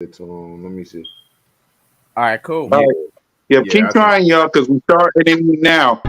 It's on. Let me see. All right, cool. All right. Yeah, Yeah, keep trying, y'all, because we starting now.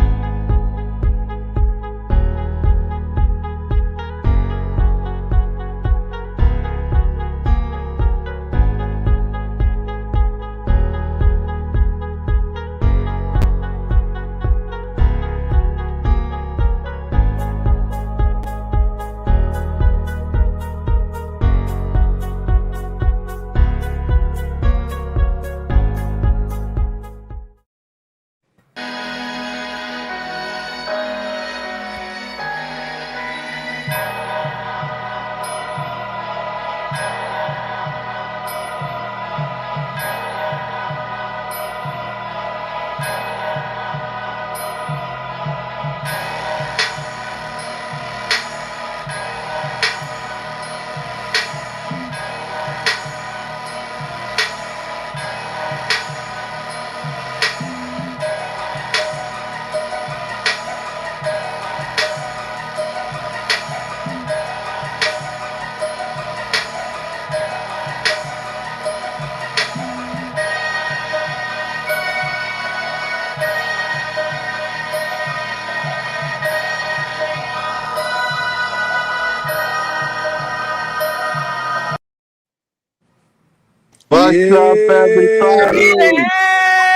What's up, everybody?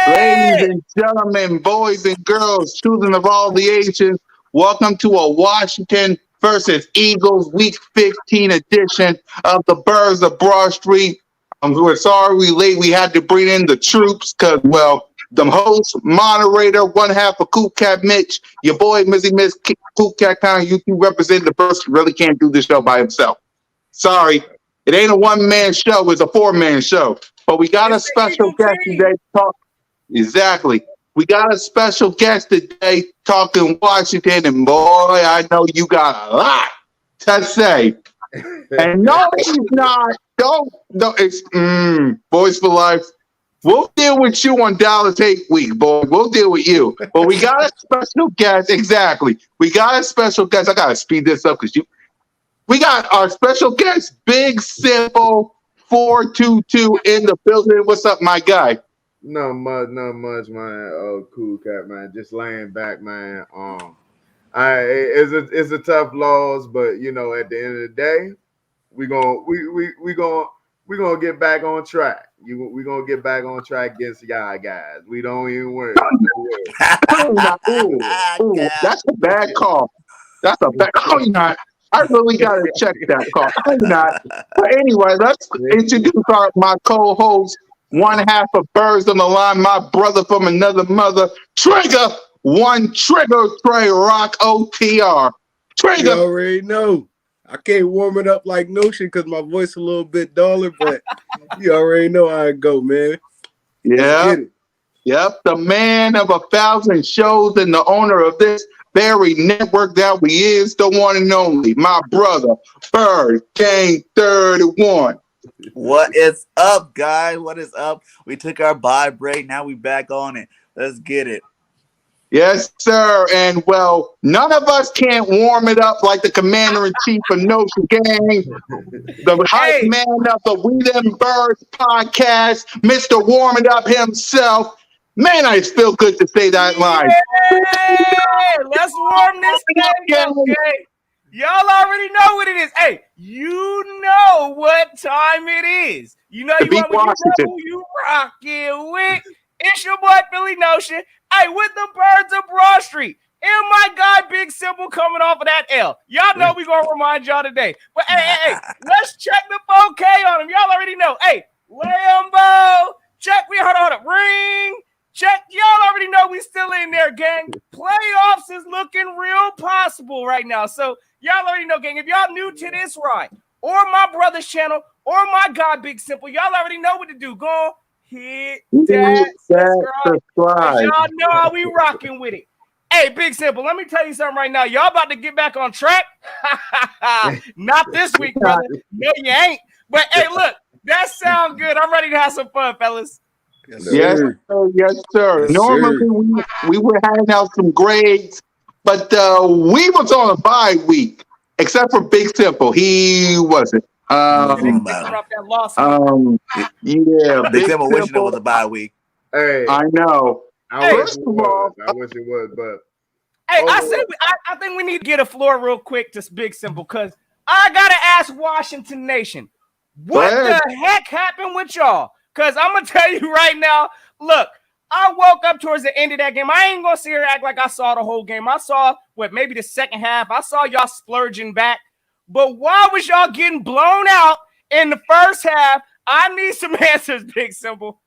Ladies and gentlemen, boys and girls, children of all the ages, welcome to a Washington versus Eagles Week 15 edition of the Birds of Broad Street. We're sorry we late. We had to bring in the troops because, well, the host, moderator, one half of Cool Cat Mitch, your boy Mizzy Miss Cool Cat Town, you two represent the Birds, really can't do this show by himself. Sorry. It ain't a one-man show, it's a four-man show. But we got a special guest today. Exactly. We got a special guest today talking Washington, and boy, I know you got a lot to say. And no, he's not. Don't. It's Boys for Life. We'll deal with you on Dallas Hate Week, boy. We'll deal with you. But we got a special guest. Exactly. We got a special guest. I gotta speed this up because we got our special guest, Big Simple 422 in the building. What's up, my guy? Not much, man. Oh, Cool Cat, man. Just laying back, man. It's a tough loss, but you know, at the end of the day, we gonna get back on track. We gonna get back on track against y'all guys. We don't even worry. Ooh, that's a bad call. That's a bad call. Not. I really got to check that call. I'm not. But anyway, let's introduce my co-host, one half of Birds on the Line, my brother from another mother, Trigger, one Trigger, Trey Rock OTR. Trigger. You already know. I can't warm it up like Notion because my voice a little bit duller, but you already know how it go, man. Yeah. Yep, the man of 1,000 shows and the owner of this very network that we is, the one and only, my brother, Bird Gang 31. What is up, guys? What is up? We took our bye break. Now we back on it. Let's get it. Yes, sir. And, well, none of us can't warm it up like the commander-in-chief of Notion Gang, the hype man of the We Them Birds podcast, Mr. Warm It Up himself. Man, I feel good to say that line. Hey, let's warm this thing up, okay? Y'all already know what it is. Hey, you know what time it is. You know who you rockin' with. It's your boy Philly Notion. Hey, with the Birds of Broad Street. And my guy Big Simple coming off of that L. Y'all know we gonna remind y'all today. But hey, let's check the bouquet on him. Y'all already know. Hey, Lambo, check. Hold on. Ring. Check, y'all already know we still in there, gang. Playoffs is looking real possible right now. So y'all already know, gang. If y'all new to this ride, or my brother's channel, or my guy Big Simple, y'all already know what to do. Go hit that subscribe. Y'all know how we rocking with it. Hey, Big Simple, let me tell you something right now. Y'all about to get back on track? Not this week, brother. No, you ain't. But hey, look, that sound good. I'm ready to have some fun, fellas. Yes, sir. Normally we were handing out some grades, but we was on a bye week, except for Big Simple. He wasn't. Um, Off that loss. yeah, Big Big Simple wishing it Simple. was a bye week. Hey, I know. I wish First it of was. all, I wish it was, but Hey, overall, I think we need to get a floor real quick to Big Simple because I gotta ask Washington Nation, what the heck happened with y'all? Because I'm gonna tell you right now. Look, I woke up towards the end of that game. I ain't gonna sit here and act like I saw the whole game. I saw maybe the second half. I saw y'all splurging back. But why was y'all getting blown out in the first half? I need some answers, Big Simple.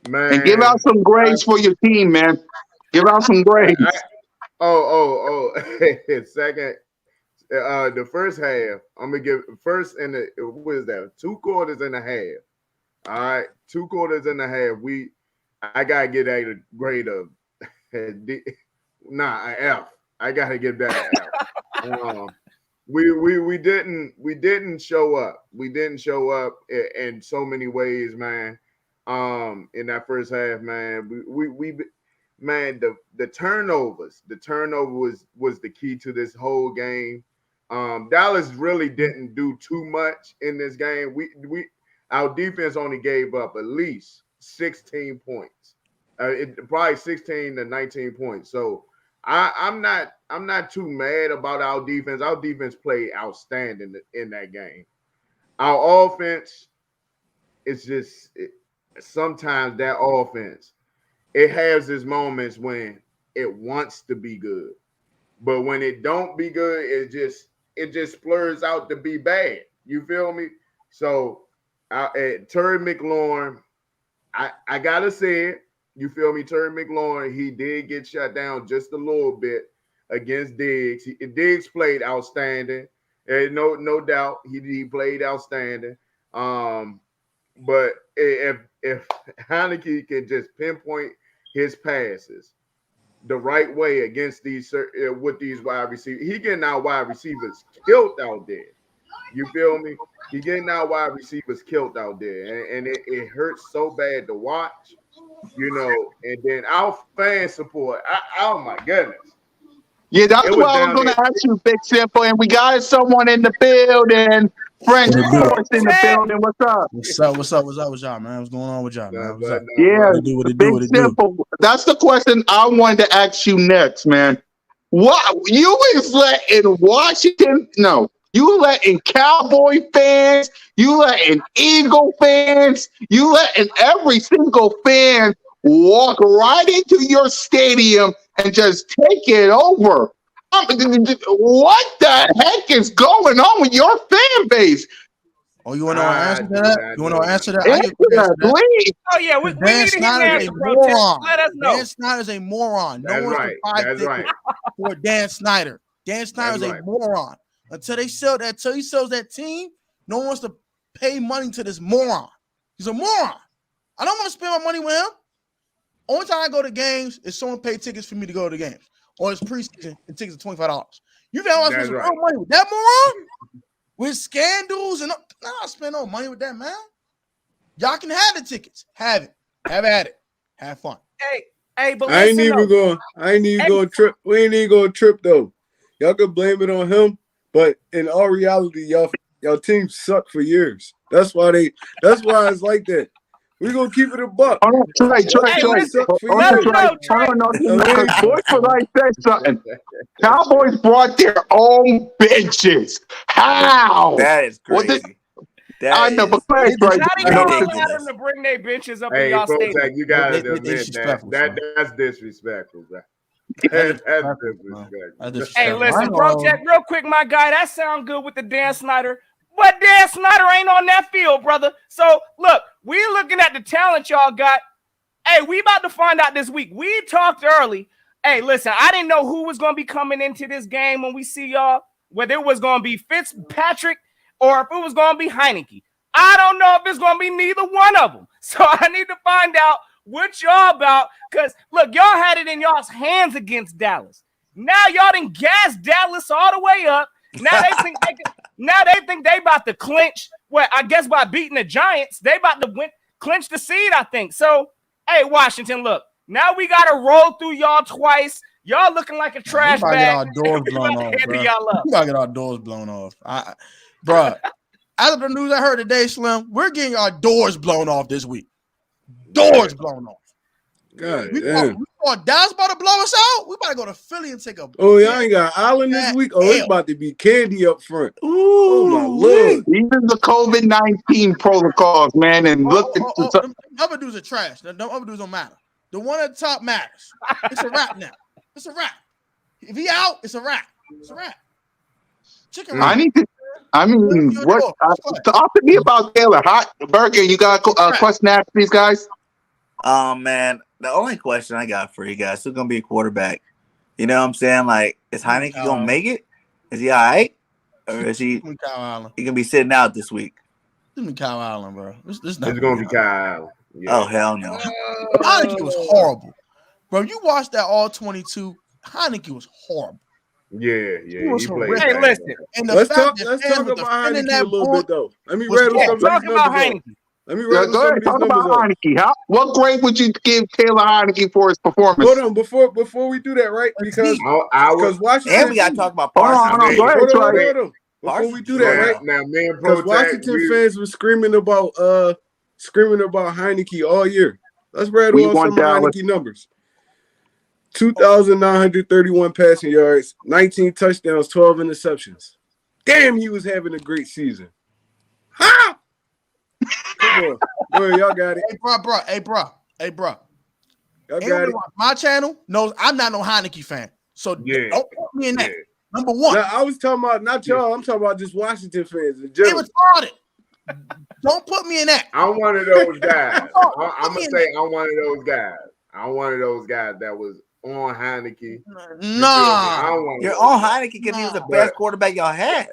man. And give out some grades for your team, man. Give out some grades. Second, the first half, I'm gonna give first in the what is that? 2 quarters and a half. All right, 2 quarters and a half. I gotta get a grade of an F. I gotta get that F. We didn't show up. We didn't show up in so many ways, man. In that first half, man, man, the turnovers, the turnover was the key to this whole game. Dallas really didn't do too much in this game. Our defense only gave up at least 16 points. Probably 16 to 19 points. So I'm not too mad about our defense. Our defense played outstanding in that game. Our offense, it's just sometimes that offense, it has its moments when it wants to be good, but when it don't be good, it just splurs out to be bad. You feel me? So, Terry McLaurin, I gotta say it. You feel me? Terry McLaurin, he did get shut down just a little bit against Diggs. Diggs played outstanding. No doubt, he played outstanding. But if Heineke can just pinpoint his passes the right way against with these wide receivers, he getting our wide receivers killed out there. You feel me? He getting our wide receivers killed out there, and it hurts so bad to watch. And then our fan support. Oh my goodness. Yeah, that's what I was going to ask you, Big Simple. And we got someone in the building. French Force in the building. What's up? What's up with y'all, man? What's going on with y'all, man? What's up? Yeah, Big Simple. That's the question I wanted to ask you next, man. What you was letting Washington? No, you letting Cowboy fans, you letting Eagle fans, you letting every single fan walk right into your stadium and just take it over. What the heck is going on with your fan base? Oh, you want to know an answer to that? You want to know an answer to that? Oh, yeah, we need to hear an answer. Let us know. Dan Snyder's a moron. No one's to buy tickets for Dan Snyder. Dan Snyder's a moron. Until he sells that team, no one wants to pay money to this moron. He's a moron. I don't want to spend my money with him. Only time I go to games is someone pay tickets for me to go to the games. Or it's preseason and tickets are $25. You think I want to spend some real money with that moron? With scandals and I spend no money with that, man. Y'all can have the tickets. Have it. Have at it. Have fun. Hey, but I ain't even going trip. We ain't even going to trip though. Y'all can blame it on him, but in all reality, y'all team sucked for years. That's why it's like that. We're gonna keep it a buck. Hold on, Trey. Boys for Life said something. Cowboys brought their own benches. How? That is crazy. I know, but Trey, allow them to bring their benches up in y'all stadium. You gotta admit that's disrespectful, bro. That's disrespectful. Hey, listen, Project, real quick, my guy. That sound good with the Dan Snyder. But Dan Snyder ain't on that field, brother. So, look, we looking at the talent y'all got. Hey, we about to find out this week. We talked early. Hey, listen, I didn't know who was going to be coming into this game when we see y'all, whether it was going to be Fitzpatrick or if it was going to be Heineke. I don't know if it's going to be neither one of them. So I need to find out what y'all about because, look, y'all had it in y'all's hands against Dallas. Now y'all done gassed Dallas all the way up. Now they think they about to clinch. Well, I guess by beating the Giants, they about to clinch the seed, I think. So, hey, Washington, look. Now we got to roll through y'all twice. Y'all looking like a trash bag. We gotta get our doors blown off, bro. We gotta get our doors blown off. Bro, Out of the news I heard today, Slim, we're getting our doors blown off this week. Doors blown off. God We damn. thought Dallas about to blow us out. We about to go to Philly and take a. Oh, y'all ain't got Island this week? Oh, it's about to be candy up front. Oh, my Lord. These are the COVID-19 protocols, man. And look at them other dudes are trash. Them other dudes don't matter. The one at the top matters. It's a wrap now. It's a wrap. If he out, it's a wrap. It's a wrap. Chicken wrap. Talk to me about Taylor. Hot Burger, you got a question after these guys? Man, the only question I got for you guys, who's gonna be a quarterback? You know what I'm saying? Like, is Heineke gonna make it? Is he all right? Or is he gonna be sitting out this week? It's Kyle Allen, bro. It's gonna be Kyle Allen. Yeah. Oh, hell no. Heineke was horrible. Bro, you watched that all 22. Heineke was horrible. Yeah. He played. Hey, listen. And let's talk about Heineke a little bit, though. Let me rattle some of these numbers. Let me rattle some of these talk numbers about Heineke. What grade would you give Taylor Heineke for his performance? Hold on, before we do that, right? Because Washington. And we got to talk about Parsons. Hold on. Before we do that, right? Now, man, because Washington fans were screaming about Heineke all year. Let's rattle off some of Heineke numbers. 2,931 passing yards, 19 touchdowns, 12 interceptions. Damn, he was having a great season. Ha! Come on. Go ahead, y'all got it. Hey, bro. Y'all got it. My channel knows I'm not no Heineke fan. So don't put me in that. Number one. Now, I was talking about, not y'all, I'm talking about just Washington fans in general. They retarded. Don't put me in that. I'm one of those guys. I'm going to say I'm one of those guys. I'm one of those guys that was on Heineke. Nah. You're on Heineke because he was the best quarterback y'all had.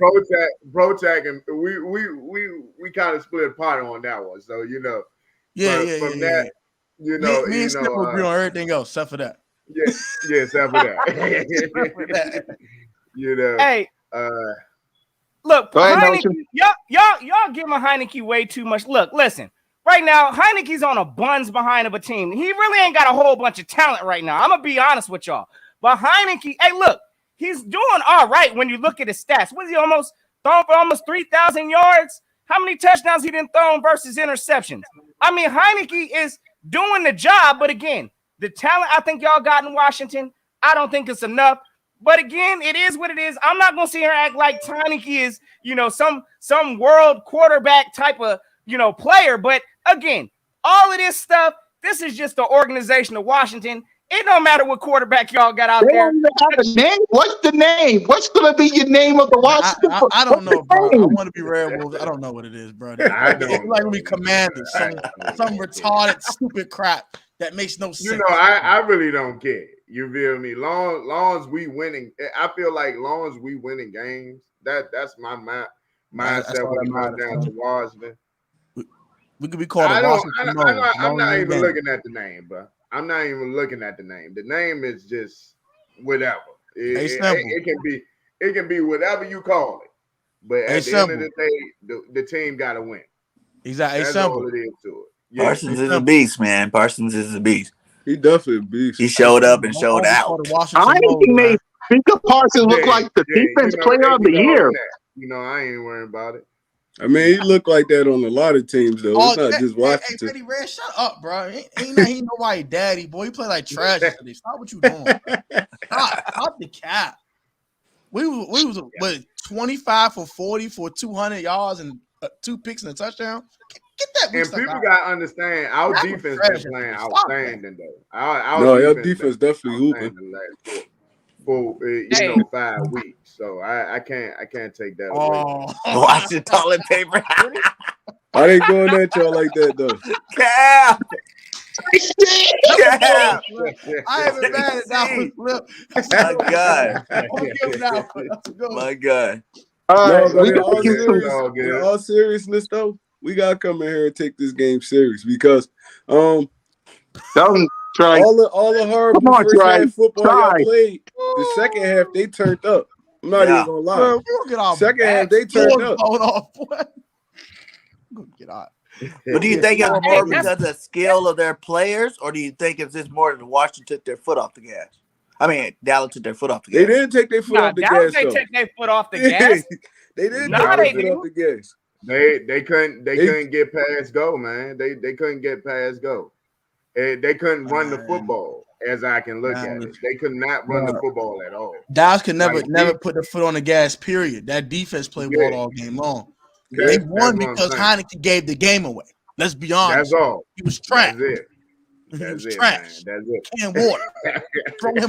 Protag, and we kind of split apart on that one. So, you know. From that, you know. Me and Skip agree on everything else except for that. Yeah, except for that. You know. Hey. Look, Heineke, y'all giving Heineke way too much. Look, listen. Right now, Heineke's on a buns behind of a team. He really ain't got a whole bunch of talent right now. I'm going to be honest with y'all. But Heineke, hey, look, he's doing all right when you look at his stats. Was he almost thrown for almost 3,000 yards? How many touchdowns he didn't throw versus interceptions? I mean, Heineke is doing the job. But again, the talent I think y'all got in Washington, I don't think it's enough. But again, it is what it is. I'm not going to sit here and act like Heineke is, you know, some world quarterback type of, you know, player. But again, all of this stuff, this is just the organization of Washington. It don't matter what quarterback y'all got out there. Name? What's the name? What's going to be your name of the Washington? I don't know, bro. I want to be Red Wolves. I don't know what it is, bro. It's like we Commanders. Some retarded, stupid crap that makes no sense. You know, I really don't care. You feel me? Long as we winning, I feel like long as we winning games, that's my mindset when it comes down to Washington. We could be called I'm not even looking at the name, bro. I'm not even looking at the name. The name is just whatever. It can be whatever you call it. But at the end of the day, the team got to win. Exactly. That's all it is to it. Yeah. Parsons is a beast, man. Parsons is a beast. He definitely a beast. He showed up and showed out. I think he made Micah Parsons look like the defense player of the year. You know, I ain't worrying about it. I mean, he looked like that on a lot of teams, though. It's not just Washington. Hey, Red, shut up, bro. He nobody daddy, boy. He play like trash yesterday. Stop what you doing. Stop the cap. We was 25 for 40 for 200 yards and 2 picks and a touchdown. Get that. And people got to understand, our defense is playing outstanding, though. No, your defense definitely hooping. For 5 weeks, so I can't take that away. Watch the toilet paper. I ain't going at y'all like that though. Cap. I haven't mad at that one. My God. In all seriousness though, we gotta come in here and take this game serious because all the hard first half football y'all played, the second half they turned up. I'm not even gonna lie. Bro, second half they turned up. Get out. But do you think it's more because of the skill of their players, or do you think it's just more than Washington took their foot off the gas? I mean, Dallas took their foot off the gas. They didn't take their foot off the gas. They take their foot off the gas. They didn't take their foot off the gas. They couldn't get past go, man. They couldn't get past go. They couldn't run the football, as I can look at it. They could not run the football at all. Dallas could never put the foot on the gas. Period. That defense played ball all game long. They won because Heineke gave the game away. Let's be honest. That's all. He was trash. That's it. That's it, trash. Man. That's it. Can't water.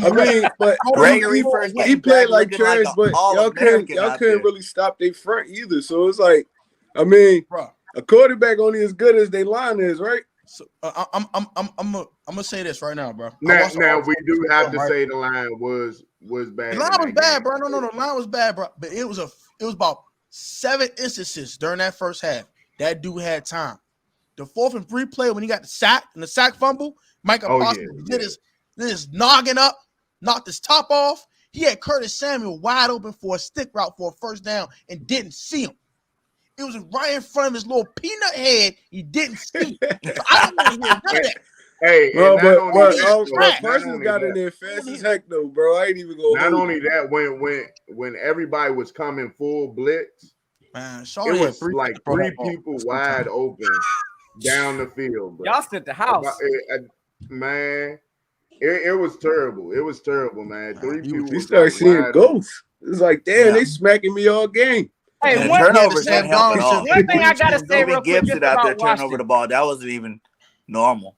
I mean, but he played like trash, but y'all couldn't really stop their front either. So it's like, I mean, a quarterback only as good as their line is, right? So I'm gonna say this right now, bro. Now we do have to say the line was bad. The line was bad, bro. No, the line was bad, bro. But it was about 7 instances during that first half that dude had time. The 4th and 3 play when he got the sack and the sack fumble, Micah Parsons did his noggin up, knocked his top off. He had Curtis Samuel wide open for a stick route for a first down and didn't see him. It was right in front of his little peanut head. He didn't see. So I don't want to hear none of that. Hey, bro, but Parsons got in there fast as heck, though, bro. I ain't even going. Not only that, when everybody was coming full blitz, man, it was like 3 people wide open down the field, bro. Y'all sent the house, man. It was terrible. It was terrible, man. 3 people. You start seeing ghosts. It's like, damn, they smacking me all game. Hey, turnovers didn't help at all. One thing I gotta say real quick Gibbs out there turning Washington. over the ball. That wasn't even normal.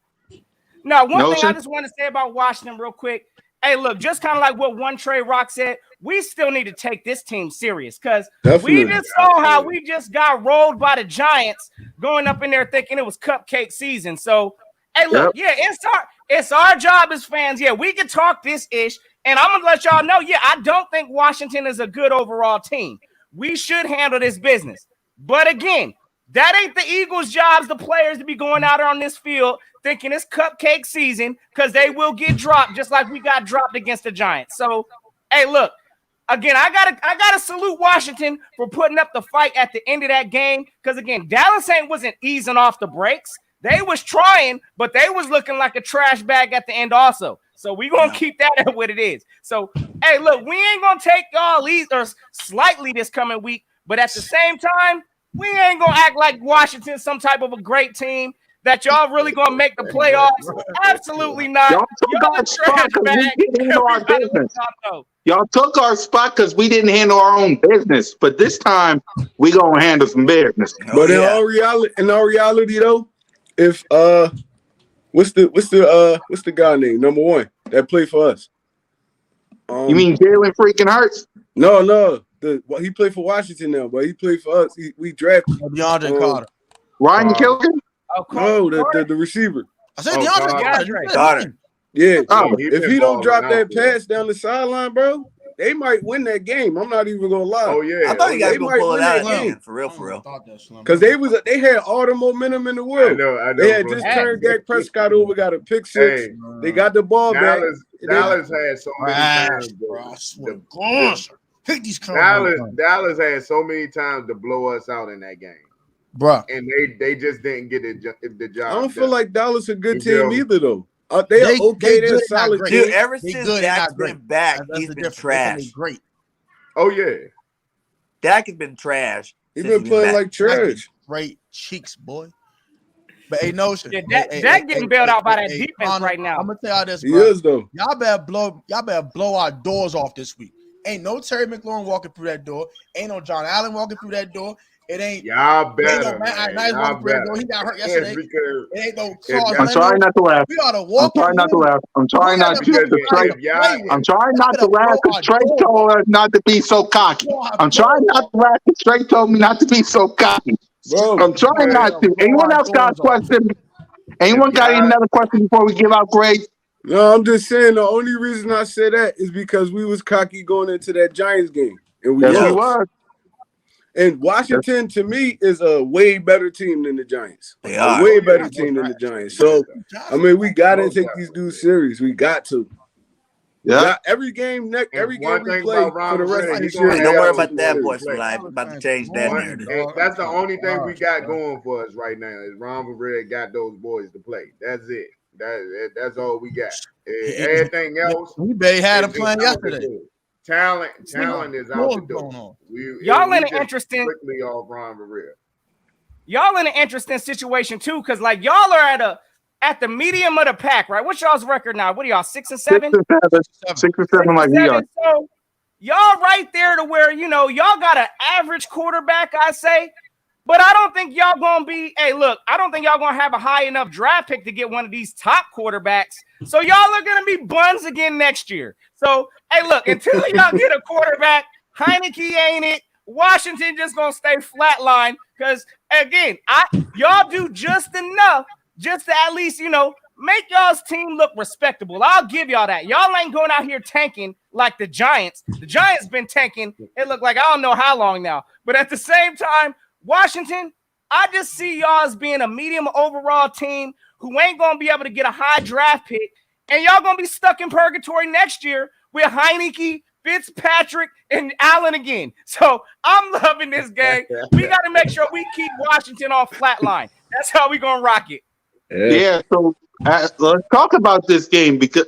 No, one thing I just want to say about Washington real quick. Hey, look, just kind of like what One Trey Rock said, we still need to take this team serious because we just saw how we just got rolled by the Giants going up in there thinking it was cupcake season. So, hey, look, it's our job as fans. Yeah, we can talk this ish, and I'm gonna let y'all know. Yeah, I don't think Washington is a good overall team. We should handle this business. But again, that ain't the Eagles' jobs, the players, to be going out on this field thinking it's cupcake season because they will get dropped just like we got dropped against the Giants. So, hey, look, again, I gotta salute Washington for putting up the fight at the end of that game because, again, Dallas wasn't easing off the brakes. They was trying, but they was looking like a trash bag at the end also. So we gonna keep that at what it is. So, hey, look, we ain't gonna take y'all slightly this coming week, but at the same time, we ain't gonna act like Washington's some type of a great team that y'all really gonna make the playoffs. Absolutely not. Y'all took our spot because we didn't handle our business. Y'all took our spot because we didn't handle our own business. But this time, we gonna handle some business. But in all reality, though, if what's the guy name? Number 1 that played for us. You mean Jalen freaking Hurts? No. He played for Washington now, but he played for us. We drafted DeAndre Carter. Ryan Killian? No, the receiver. I said DeAndre Carter. Yeah. If he don't drop that pass down the sideline, bro, they might win that game. I'm not even gonna lie. Oh yeah. I thought you guys they were might pull it win out that again, for real. Because they had all the momentum in the world. I know. They had just turned Dak Prescott over, got a pick 6. Hey, they got the ball back. Dallas had so many times. Dallas had so many times to blow us out in that game, bro. And they just didn't get the job. I don't feel like Dallas a good team either, though. They're okay. They're solid. Dude, ever since Dak's been back, he's been trash. Great. Oh yeah, Dak has been trash. He's been playing like trash. Great cheeks, boy. But ain't no shit. Yeah, Dak getting bailed out by that defense right now. I'm gonna tell y'all this, bro. He is though. Y'all better blow our doors off this week. Ain't no Terry McLaurin walking through that door. Ain't no John Allen walking through that door. It ain't. Y'all better. Ain't no walking through that door. He got hurt yesterday. It ain't no Charles. I'm trying not to laugh. We ought to walk. I'm trying not to laugh. I'm trying not to laugh because Trey told us not to be so cocky. I'm trying not to laugh because Trey told me not to be so cocky. Bro, I'm trying not to. Anyone else got a question? Anyone got another question before we give out grades? No, I'm just saying the only reason I said that is because we was cocky going into that Giants game. And we lost. And Washington, to me, is a way better team than the Giants. They are. A way better team than the Giants. So, I mean, we got to take these dudes serious. We got to. Yeah. Every game we play for the rest of the year. Don't worry about that, boys. About to change that narrative. That's the only thing we got going for us right now is Ron Rivera got those boys to play. That's it. That's all we got. Everything else. We barely had him playing yesterday. Talent is out the door. Y'all in an interesting. Quickly off Ron Rivera. y'all in an interesting situation too, because like y'all are at the medium of the pack, right? What's y'all's record now? What are y'all, 6 and 7? 6 or 7 like we are. So y'all right there to where y'all got an average quarterback, I say. But I don't think y'all gonna be. Hey, look, I don't think y'all gonna have a high enough draft pick to get one of these top quarterbacks. So y'all are gonna be buns again next year. So hey, look, until y'all get a quarterback, Heineke ain't it. Washington just gonna stay flatline because again, y'all do just enough just to at least make y'all's team look respectable. I'll give y'all that. Y'all ain't going out here tanking like the Giants. The Giants been tanking. It looked like I don't know how long now. But at the same time, Washington, I just see y'all as being a medium overall team who ain't going to be able to get a high draft pick, and y'all going to be stuck in purgatory next year with Heineke, Fitzpatrick, and Allen again. So I'm loving this game. We got to make sure we keep Washington on flat line. That's how we going to rock it. Yeah, so let's talk about this game because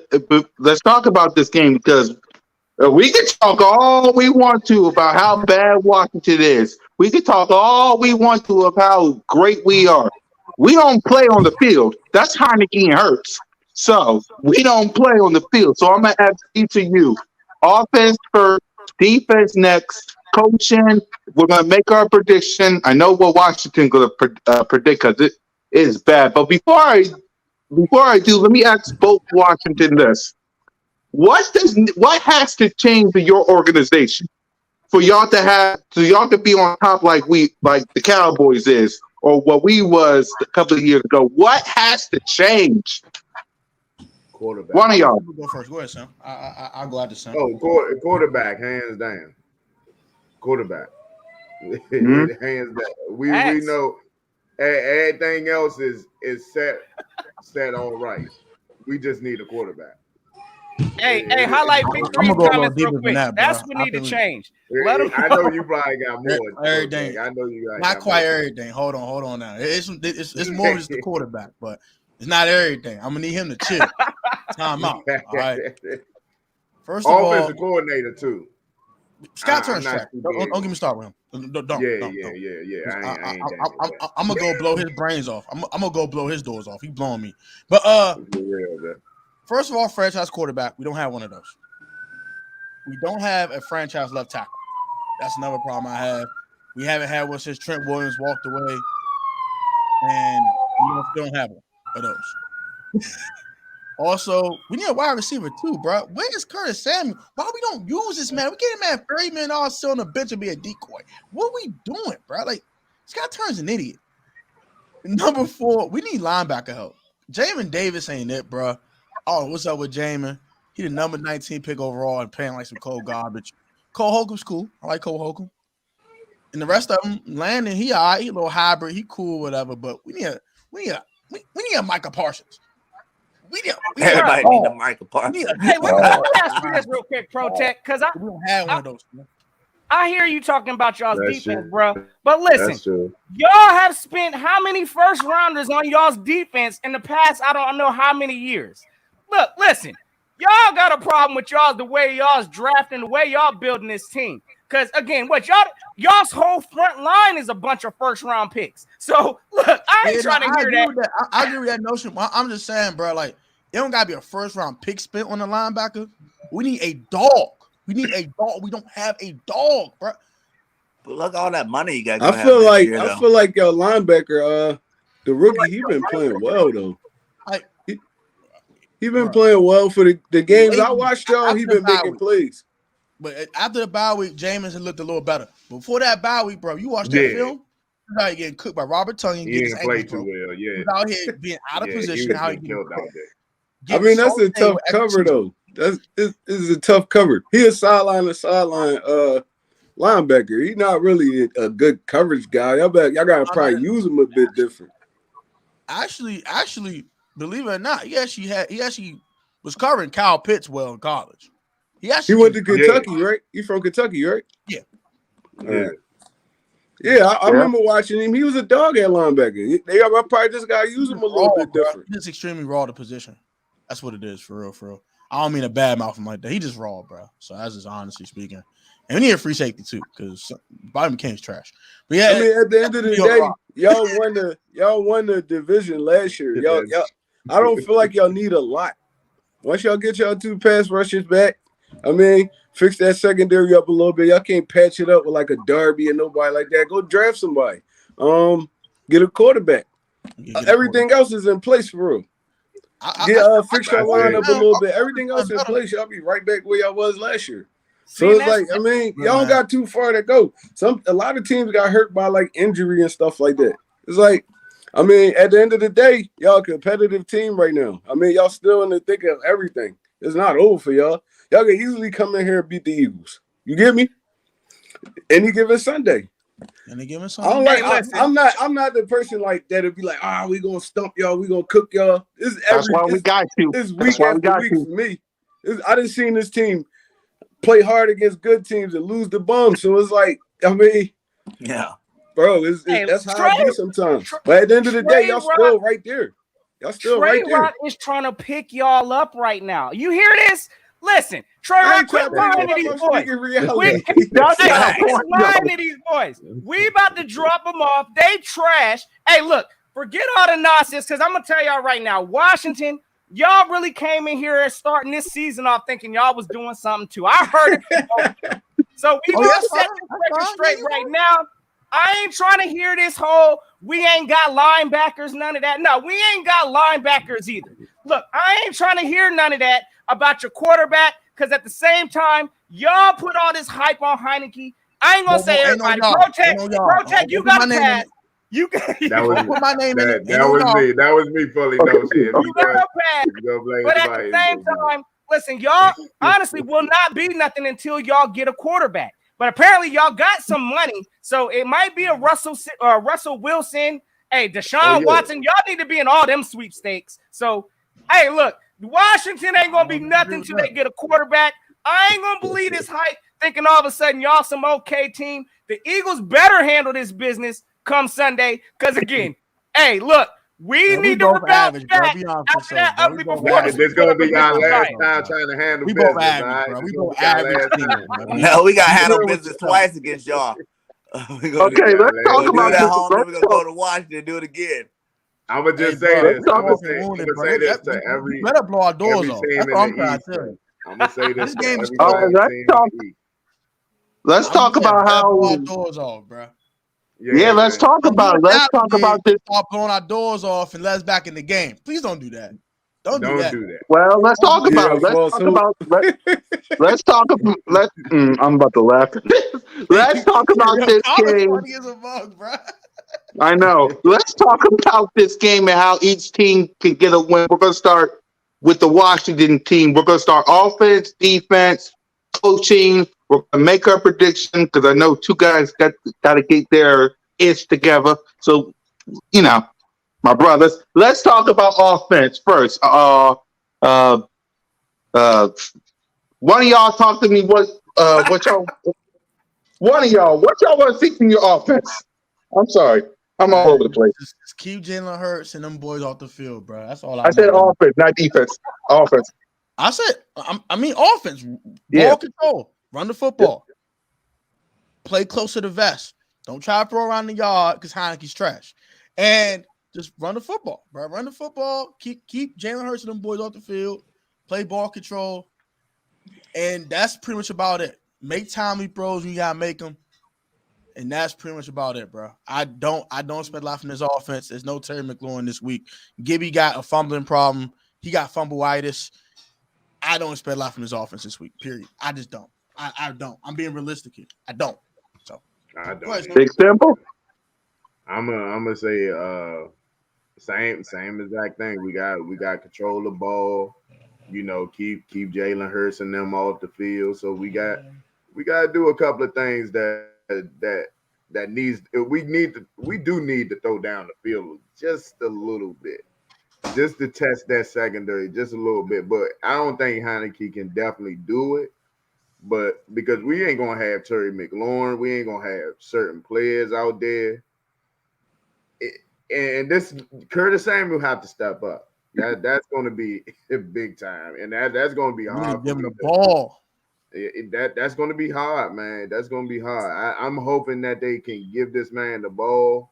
we can talk all we want to about how bad Washington is. We can talk all we want to of how great we are. We don't play on the field. That's Heineke and Hurts. So we don't play on the field. So I'm gonna ask each of you: offense first, defense next, coaching. We're gonna make our prediction. I know what Washington's gonna predict because it is bad. But before I do, let me ask both Washington this. What has to change in your organization for y'all to be on top like the Cowboys is, or what we was a couple of years ago? What has to change? Quarterback. One of y'all go first. Go ahead, Sam. I'll go out to Sam. Oh, quarterback, hands down. Quarterback, hands down. We know everything else is set all right. We just need a quarterback. Hey, highlight Big Three's comments real quick. That's what need to change. Let him. I know you probably got more. Everything. I know you got not quite everything. Hold on now. It's more than just the quarterback, but it's not everything. I'm gonna need him to chill. Time out. All right. First of all, offensive coordinator too. Scott Turner's track. Don't get me started with him. Don't. Yeah. I'm gonna go blow his brains off. I'm gonna go blow his doors off. He blowing me. But first of all, franchise quarterback. We don't have one of those. We don't have a franchise left tackle. That's another problem I have. We haven't had one since Trent Williams walked away, and we don't have one of those. Also, we need a wide receiver too, bro. Where is Curtis Samuel? Why we don't use this man? We get him at $30 million still on the bench and be a decoy. What are we doing, bro? Like, Scott Turner's an idiot. Number 4, we need linebacker help. Jamin Davis ain't it, bro. Oh, what's up with Jamin? He the number 19 pick overall and playing like some cold garbage. Cole Holcomb's cool. I like Cole Holcomb. And the rest of them, Landon, he all right. He a little hybrid. He cool, whatever. But we need a Micah Parsons. Everybody need a Micah Parsons. Hey, let me ask you this real quick, Protect, because we don't have one of those. Man. I hear you talking about y'all's defense, bro. But listen, y'all have spent how many first rounders on y'all's defense in the past? I don't know how many years. Look, listen, y'all got a problem with the way y'all's drafting, the way y'all building this team. Because again, y'all's whole front line is a bunch of first round picks. So look, I ain't trying to hear that. I agree with that notion. I'm just saying, bro, like it don't gotta be a first round pick spent on the linebacker. We need a dog. We need a dog. We don't have a dog, bro. But look, all that money you got. I feel like your linebacker, the rookie, he been playing well though. He been playing well for the games I watched. Y'all, he been making plays. But after the bye week, Jameis had looked a little better. Before that bye week, bro, you watched that film? He was out here getting cooked by Robert Tonyan. He didn't play too well. Yeah, he was out here being out of position. How he killed out there. I mean, that's a tough cover though. This is a tough cover. He a sideline linebacker. He's not really a good coverage guy. Y'all gotta probably use him a bit different. Actually, believe it or not, he actually was covering Kyle Pitts well in college. He went to Kentucky, right? He from Kentucky, right? Yeah. I remember watching him. He was a dog at linebacker. They probably just got to use him a little bit different. He's extremely raw to position. That's what it is, for real. I don't mean a bad mouth him like that. He just raw, bro. So that's just honestly speaking. And we need a free safety too, because Bobby McCain's trash. But yeah, I mean, at the end of the day, y'all won the division last year. Y'all, I don't feel like y'all need a lot. Once y'all get y'all 2 pass rushers back, I mean, fix that secondary up a little bit. Y'all can't patch it up with like a Darby and nobody like that. Go draft somebody. Get a quarterback. Everything else is in place for real. Fix your lineup a little bit. Everything else in place. Y'all be right back where y'all was last year. So it's like, I mean, y'all don't got too far to go. A lot of teams got hurt by like injury and stuff like that. It's like, I mean, at the end of the day, y'all a competitive team right now. I mean, y'all still in the thick of everything. It's not over for y'all. Y'all can easily come in here and beat the Eagles. You get me? Any given Sunday. I'm not the person like that'll be like, we gonna stump y'all, we gonna cook y'all. That's why we got you. It's week after week for me. I done seen this team play hard against good teams and lose the bum. So it's like, I mean, yeah, bro, that's how I be sometimes. But at the end of the day, y'all still right there. Y'all still right there. Rock is trying to pick y'all up right now. You hear this? Listen, Trey Rock, quit lying to these boys. Quit lying to these boys. We about to drop them off. They trash. Hey, look, forget all the nonsense, because I'm going to tell y'all right now, Washington, y'all really came in here and starting this season off thinking y'all was doing something too. I heard it. So we going to set this record straight right now. I ain't trying to hear this whole, we ain't got linebackers, none of that. No, we ain't got linebackers either. Look, I ain't trying to hear none of that about your quarterback, because at the same time, y'all put all this hype on Heineke. I ain't going to say everybody. Protect, you got a pass. That was put my name in it. That was me fully noticing. You got a pass. But at the same time, listen, y'all honestly will not be nothing until y'all get a quarterback. But apparently y'all got some money, so it might be a Russell Wilson. Hey, Deshaun Watson, y'all need to be in all them sweepstakes. So, hey, look, Washington ain't gonna be nothing till they get a quarterback. I ain't gonna believe this hype, thinking all of a sudden y'all some okay team. The Eagles better handle this business come Sunday, because again, hey, look. We need to bounce back after that ugly performance. This is going to be our last time trying to handle business. We both average. No, we got to handle business twice against y'all. Let's talk about that home, then we're going to go to Washington and do it again. I'm going to just say this. I'm going to say this to every better blow our doors off. That's what I'm trying to tell you. I'm going to say this to every team. Let's talk about how blow our doors off, bro. Yeah, let's talk about it. Let's talk about this. Start blowing our doors off and let's back in the game. Please don't do that. Don't do that. Well, let's talk about it. Let's talk about. I'm about to laugh. Let's talk about this game. Funny as a bug, bro. I know. Let's talk about this game and how each team can get a win. We're going to start with the Washington team. We're going to start offense, defense, coaching. We're going to make our prediction, because I know two guys got to get their ish together. So, my brothers, let's talk about offense first. One of y'all talk to me. What y'all want to see from your offense? I'm sorry, I'm all over the place. Just keep Jalen Hurts and them boys off the field, bro. That's all I said. Offense, not defense. Offense. I said. I mean offense. Ball control. Run the football. Yep. Play close to the vest. Don't try to throw around the yard because Heineke's trash. And just run the football, bro. Run the football. Keep Jalen Hurts and them boys off the field. Play ball control. And that's pretty much about it. Make timely throws when you gotta make them. And that's pretty much about it, bro. I don't expect a lot from this offense. There's no Terry McLaurin this week. Gibby got a fumbling problem. He got fumbleitis. I don't expect a lot from this offense this week, period. I just don't. I don't. I'm being realistic here. I don't. So I don't. Big simple. I'm gonna say same exact thing. We got control the ball. Keep Jalen Hurts and them off the field. So we got to do a couple of things that needs. We do need to throw down the field just a little bit, just to test that secondary just a little bit. But I don't think Heineke can definitely do it. But because we ain't gonna have Terry McLaurin, we ain't gonna have certain players out there, and this Curtis Samuel have to step up. That's gonna be big time, and that's gonna be hard. Give him the ball. That's going to be hard, man. That's going to be hard. I'm hoping that they can give this man the ball.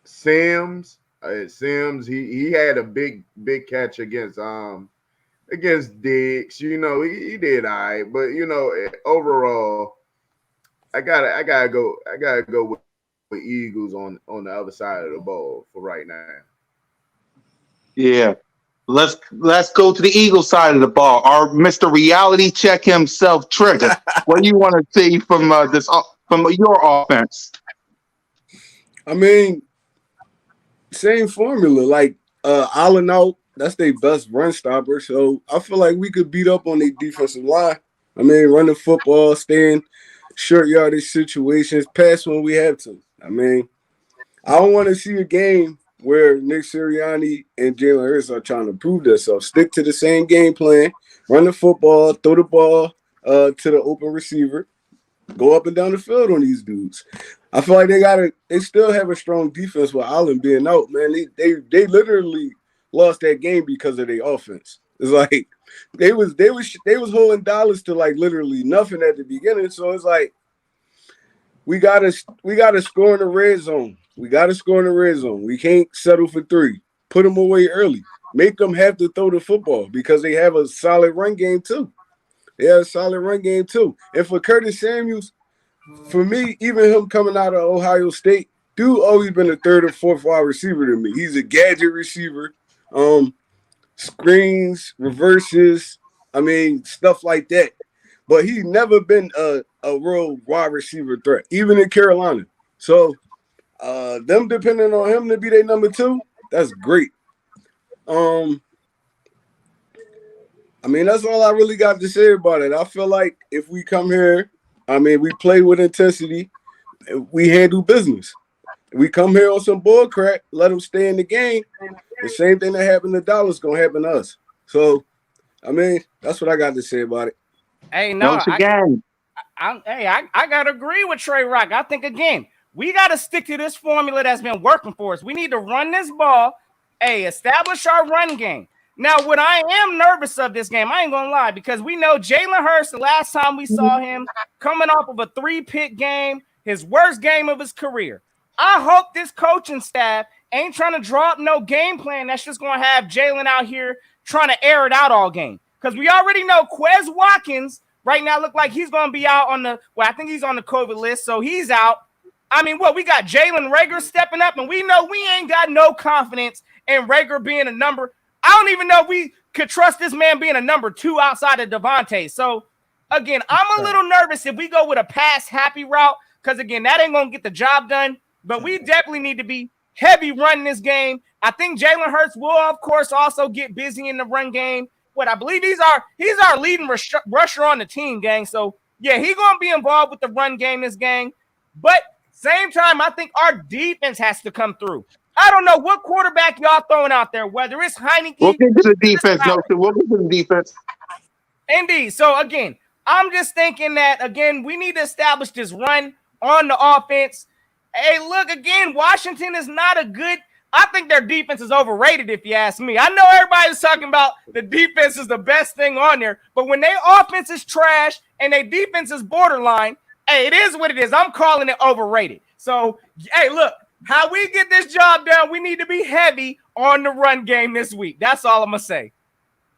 Sims, he had a big catch against Diggs. You know, he did all right, but you know, overall, I gotta go with Eagles on the other side of the ball for right now. Yeah. Let's go to the Eagles side of the ball. Our Mr. Reality Check himself, Trigger. What do you want to see from from your offense? I mean, same formula. Like Allen out, that's their best run stopper. So I feel like we could beat up on their defensive line. I mean, run the football, stay in short yardage situations, pass when we have to. I mean, I don't want to see a game where Nick Sirianni and Jalen Hurts are trying to prove themselves. Stick to the same game plan, run the football, throw the ball to the open receiver, go up and down the field on these dudes. I feel like they still have a strong defense with Allen being out, man. They literally lost that game because of their offense. It's like they was holding dollars to like literally nothing at the beginning. So it's like we gotta score in the red zone. We gotta score in the red zone. We can't settle for 3. Put them away early. Make them have to throw the football because they have a solid run game too. And for Curtis Samuels, for me, even him coming out of Ohio State, dude always been a 3rd or 4th wide receiver to me. He's a gadget receiver. Screens, reverses, I mean, stuff like that. But he's never been a real wide receiver threat, even in Carolina. So them depending on him to be their number 2, that's great. I mean, that's all I really got to say about it. I feel like if we come here, I mean, we play with intensity, we handle business. We come here on some bull crap, let them stay in the game. The same thing that happened to Dallas gonna happen to us. So, I mean, that's what I got to say about it. Hey, no, again. I gotta agree with Trey Rock. I think again, we gotta stick to this formula that's been working for us. We need to run this ball, establish our run game. Now, what I am nervous of this game, I ain't gonna lie, because we know Jalen Hurts, the last time we saw him coming off of a 3-pick game, his worst game of his career. I hope this coaching staff ain't trying to draw up no game plan that's just going to have Jalen out here trying to air it out all game. Because we already know Quez Watkins right now look like he's going to be out on I think he's on the COVID list, so he's out. I mean, we got Jalen Reagor stepping up, and we know we ain't got no confidence in Reagor being a number. I don't even know if we could trust this man being a number 2 outside of Devontae. So, again, I'm a little nervous if we go with a pass-happy route because, again, that ain't going to get the job done. But we definitely need to be heavy running this game. I think Jalen Hurts will, of course, also get busy in the run game. I believe he's our leading rusher on the team, gang. So, yeah, he's going to be involved with the run game, this gang. But same time, I think our defense has to come through. I don't know what quarterback y'all throwing out there, whether it's Heineke. We'll get to the defense, We'll get to the defense. Indeed. So, again, I'm just thinking that, again, we need to establish this run on the offense. Hey, look, again, Washington is not a good – I think their defense is overrated if you ask me. I know everybody's talking about the defense is the best thing on there, but when their offense is trash and their defense is borderline, hey, it is what it is. I'm calling it overrated. So, hey, look, how we get this job done, we need to be heavy on the run game this week. That's all I'm going to say.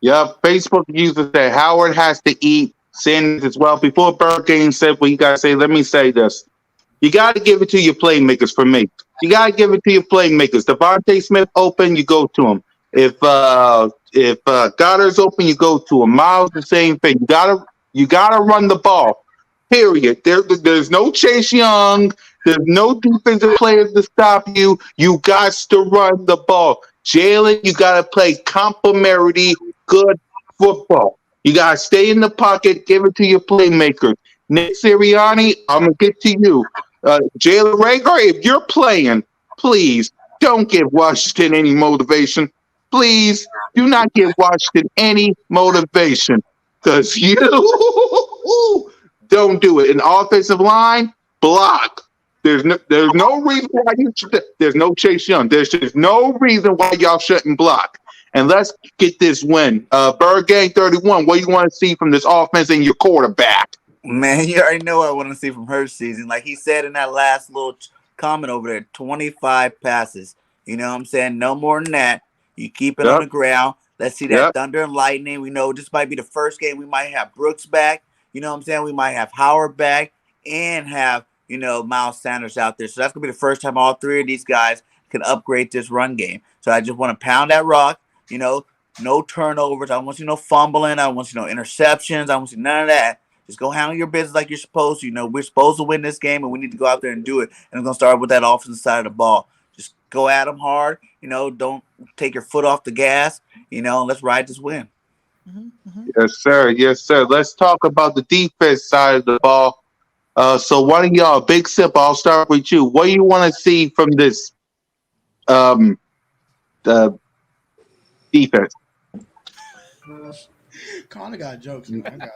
Yeah, Facebook users say Howard has to eat Sanders as well. Before Bird Game said what you got to say, let me say this. You got to give it to your playmakers for me. You got to give it to your playmakers. Devontae Smith open, you go to him. If Goddard's open, you go to him. Miles, the same thing. You gotta run the ball. Period. There's no Chase Young. There's no defensive players to stop you. You got to run the ball. Jalen, you got to play complementary, good football. You got to stay in the pocket, give it to your playmakers. Nick Sirianni, I'm going to get to you. Jalen Reagor, if you're playing, please don't give Washington any motivation. Please do not give Washington any motivation because you don't do it. An offensive line, block. There's no reason why you should. There's no Chase Young. There's just no reason why y'all shouldn't block. and let's get this win. Bird Gang 31, what do you want to see from this offense and your quarterback? Man, you already know what I want to see from her season. Like he said in that last little comment over there, 25 passes. You know what I'm saying? No more than that. You keep it on the ground. Let's see that thunder and lightning. We know this might be the first game we might have Brooks back. You know what I'm saying? We might have Howard back and have, Miles Sanders out there. So that's going to be the first time all three of these guys can upgrade this run game. So I just want to pound that rock, no turnovers. I don't want to see no fumbling. I don't want to see no interceptions. I don't want to see none of that. Just go handle your business like you're supposed to. We're supposed to win this game, and we need to go out there and do it. And I'm going to start with that offensive side of the ball. Just go at them hard. Don't take your foot off the gas. Let's ride this win. Yes, sir. Yes, sir. Let's talk about the defense side of the ball. So one of y'all, Big Sip, I'll start with you. What do you want to see from this defense? Connor got jokes. Man. I got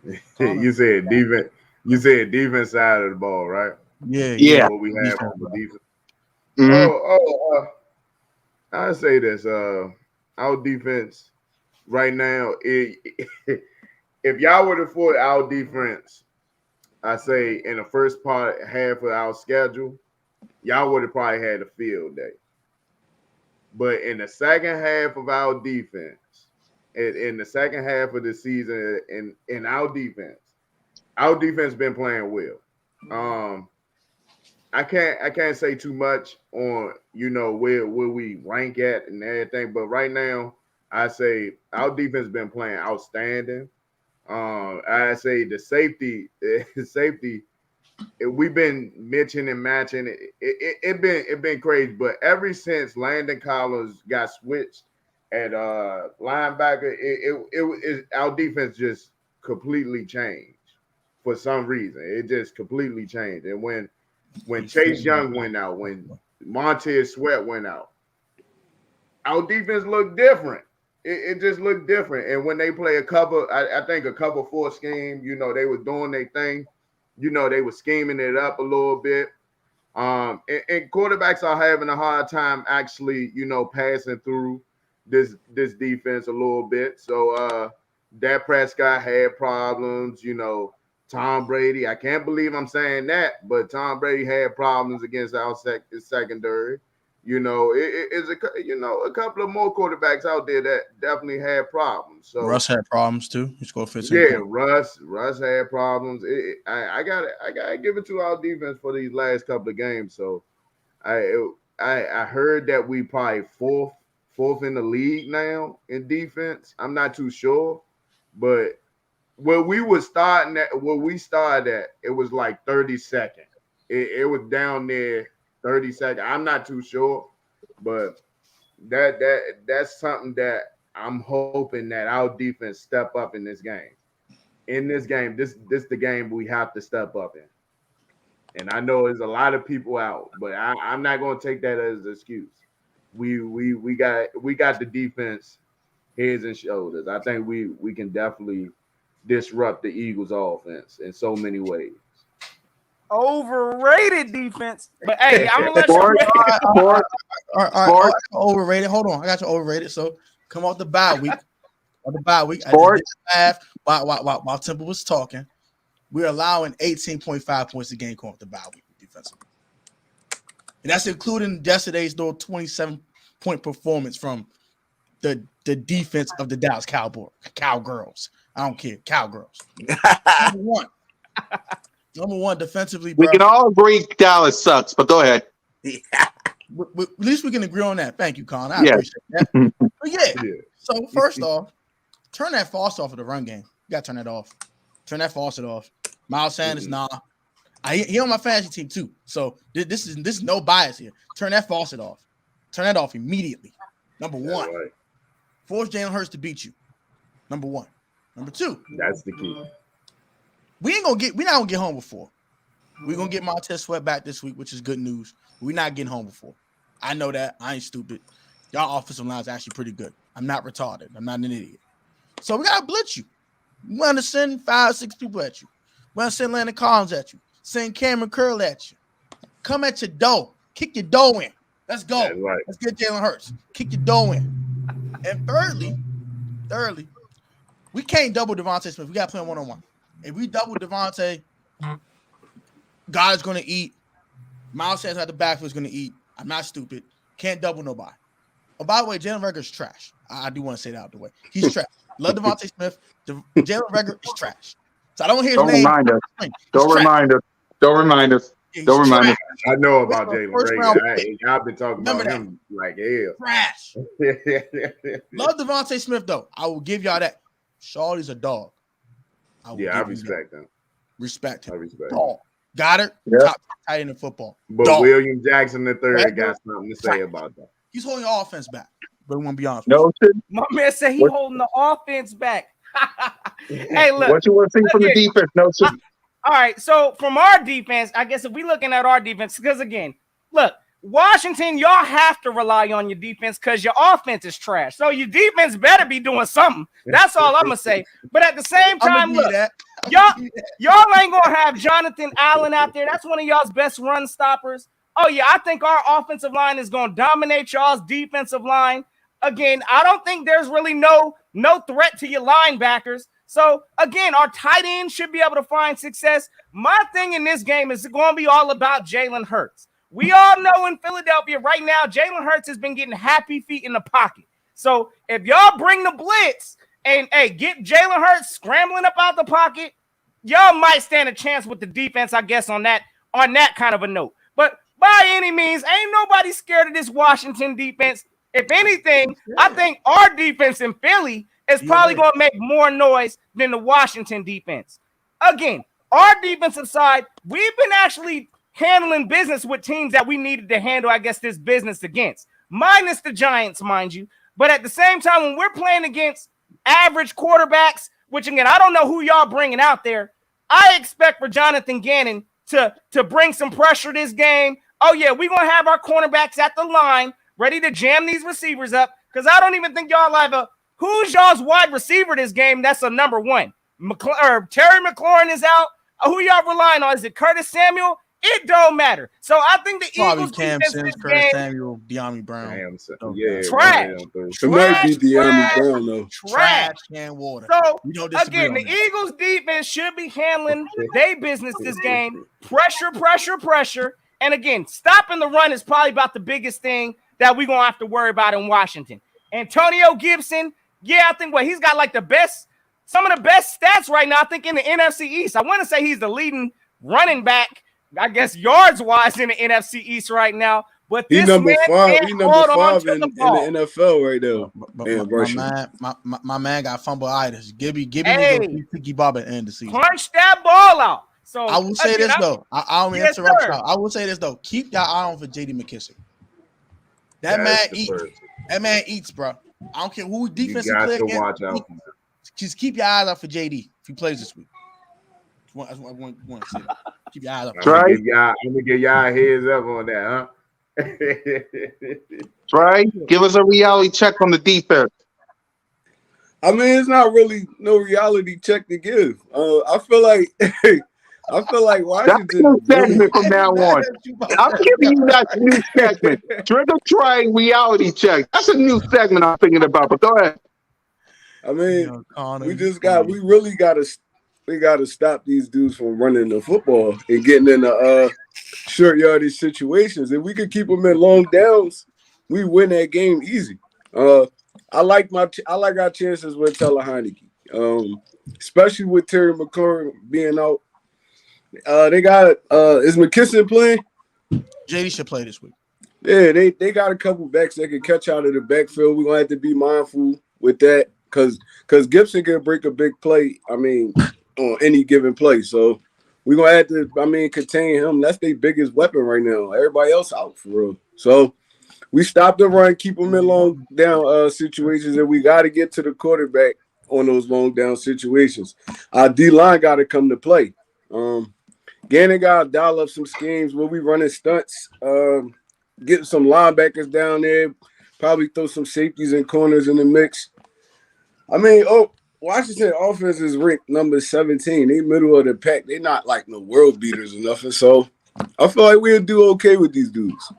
it. You said defense. You said defense side of the ball, right? Yeah. What we have on the defense. Mm-hmm. I say this. Our defense right now. If y'all would have fought our defense, I say in the first half of our schedule, y'all would have probably had a field day. But in the second half of our defense, in the second half of the season, in our defense been playing well. I can't say too much on where we rank at and everything, but right now I say our defense been playing outstanding. I say the safety, we've been mentioning and matching. It been crazy, but ever since Landon Collins got switched at linebacker, our defense just completely changed for some reason. It just completely changed. And when Chase Young went out, when Montez Sweat went out, our defense looked different. It just looked different. And when they play I think a cover 4 scheme, they were doing their thing. They were scheming it up a little bit. And quarterbacks are having a hard time actually, passing through this defense a little bit. So Dak Prescott had problems, Tom Brady. I can't believe I'm saying that, but Tom Brady had problems against our secondary. It's a couple of more quarterbacks out there that definitely had problems. So Russ had problems too. He scored 15 points. Russ had problems. I gotta give it to our defense for these last couple of games. So I heard that we probably fourth in the league now in defense. I'm not too sure, but where we started at, it was like 32nd. It was down there 32nd. I'm not too sure, but that's something that I'm hoping that our defense step up in this game. In this game, this the game we have to step up in. And I know there's a lot of people out, but I'm not going to take that as an excuse. We got the defense heads and shoulders. I think we can definitely disrupt the Eagles' offense in so many ways. Overrated defense, but hey, I'm gonna let you overrated. Hold on, I got you overrated. So come off the bye week. While Temple was talking, we're allowing 18.5 points a game coming off the bye week defensively, and that's including yesterday's 27-point performance from the defense of the Dallas Cowgirls. I don't care, Cowgirls. Number one, defensively, bro. We can all agree Dallas sucks, but go ahead. At least we can agree on that. Thank you, Colin. I appreciate that. But so first off, turn that faucet off of the run game. You got to turn that off. Turn that faucet off. Miles Sanders, he on my fantasy team too. So this is no bias here. Turn that faucet off. Turn that off immediately. Number one. Right. Force Jalen Hurts to beat you. Number one. Number two. That's the key. We're not gonna get home before. We're gonna get Montez Sweat back this week, which is good news. We're not getting home before. I know that. I ain't stupid. Y'all offensive line is actually pretty good. I'm not retarded. I'm not an idiot. So we gotta blitz you. We want to send 5-6 people at you. We want to send Landon Collins at you. Send Cameron Curl at you. Come at your door. Kick your door in. Let's go. Right. Let's get Jalen Hurts. Kick your door in. And thirdly, we can't double Devontae Smith. We got to play him one-on-one. If we double Devontae, God is going to eat. Miles Sanders at the backfield is going to eat. I'm not stupid. Can't double nobody. Oh, by the way, Jalen Reagor is trash. I do want to say that out the way. He's trash. Love Devontae Smith. Jalen Reagor is trash. So I don't hear his name. Don't remind us. I know about Jalen Reagor. I've been talking about him like hell. Trash. Love Devontae Smith, though. I will give y'all that. Shawty's a dog. I respect him. Respect him. I respect dog. him. Got it? Yep. Top tight end in football. But dog. William Jackson III got something to say about that. He's holding the offense back. But we want to be honest. No, My man said he holding the offense back. Hey, look. What you want to see from the defense? No, sir. All right, so from our defense, I guess if we're looking at our defense, because again, look, Washington, y'all have to rely on your defense because your offense is trash. So your defense better be doing something. That's all I'm gonna say. But at the same time, look, y'all ain't gonna have Jonathan Allen out there. That's one of y'all's best run stoppers. Oh yeah, I think our offensive line is gonna dominate y'all's defensive line. Again, I don't think there's really no threat to your linebackers. So, again, our tight end should be able to find success. My thing in this game is going to be all about Jalen Hurts. We all know in Philadelphia right now, Jalen Hurts has been getting happy feet in the pocket. So, if y'all bring the blitz and, hey, get Jalen Hurts scrambling up out the pocket, y'all might stand a chance with the defense, I guess, on that kind of a note. But by any means, ain't nobody scared of this Washington defense. If anything, I think our defense in Philly is probably going to make more noise than the Washington defense. Again, our defensive side, we've been actually handling business with teams that we needed to handle, I guess, this business against. Minus the Giants, mind you. But at the same time, when we're playing against average quarterbacks, which, again, I don't know who y'all bringing out there, I expect for Jonathan Gannon to bring some pressure this game. Oh, yeah, we're going to have our cornerbacks at the line ready to jam these receivers up because I don't even think y'all have who's y'all's wide receiver this game? That's a number one. Terry McLaurin is out. Who y'all relying on? Is it Curtis Samuel? It don't matter. So I think the probably Eagles Cam Sims, Curtis Samuel, De'Ami Brown. Trash. It might be De'Ami Brown though. Trash and water. So again, the Eagles defense should be handling their business this game. Pressure. And again, stopping the run is probably about the biggest thing that we're gonna have to worry about in Washington. Antonio Gibson. Yeah, I think he's got like some of the best stats right now, I think, in the NFC East. I want to say he's the leading running back, I guess, yards-wise in the NFC East right now. But he's number 5. He's number 5 in the NFL right now. My man got fumble-itis. Give me Tiki Bob at the end of the season. Punch that ball out. So I will say this, though. I don't interrupt y'all. I will say this, though. Keep your eye on for J.D. McKissic. That man eats. That man eats, bro. I don't care who defensive player against. Just keep your eyes out for JD if he plays this week. I want to say that. Keep your eyes out. I'm gonna give y'all a heads up on that, huh? Right? Give us a reality check on the defense. I mean, it's not really no reality check to give. I feel like Washington. That's a new segment from now on. I'm giving you that new segment. Trigger trying reality check. That's a new segment I'm thinking about. But go ahead. I mean, we gotta stop these dudes from running the football and getting in the short yardage situations. If we could keep them in long downs, we win that game easy. I like our chances with Taylor Heineke, especially with Terry McLaurin being out. They got is McKissic playing? JD should play this week. Yeah, they got a couple backs that can catch out of the backfield. We're gonna have to be mindful with that because Gibson can break a big play. I mean, on any given play. So we're gonna have to, contain him. That's their biggest weapon right now. Everybody else out for real. So we stop the run, keep them in long down situations, and we got to get to the quarterback on those long down situations. Our D-line got to come to play. Gannon got to dial up some schemes where we running stunts, getting some linebackers down there, probably throw some safeties and corners in the mix. Washington offense is ranked number 17. They middle of the pack. They not like no world beaters or nothing. So I feel like we'll do okay with these dudes.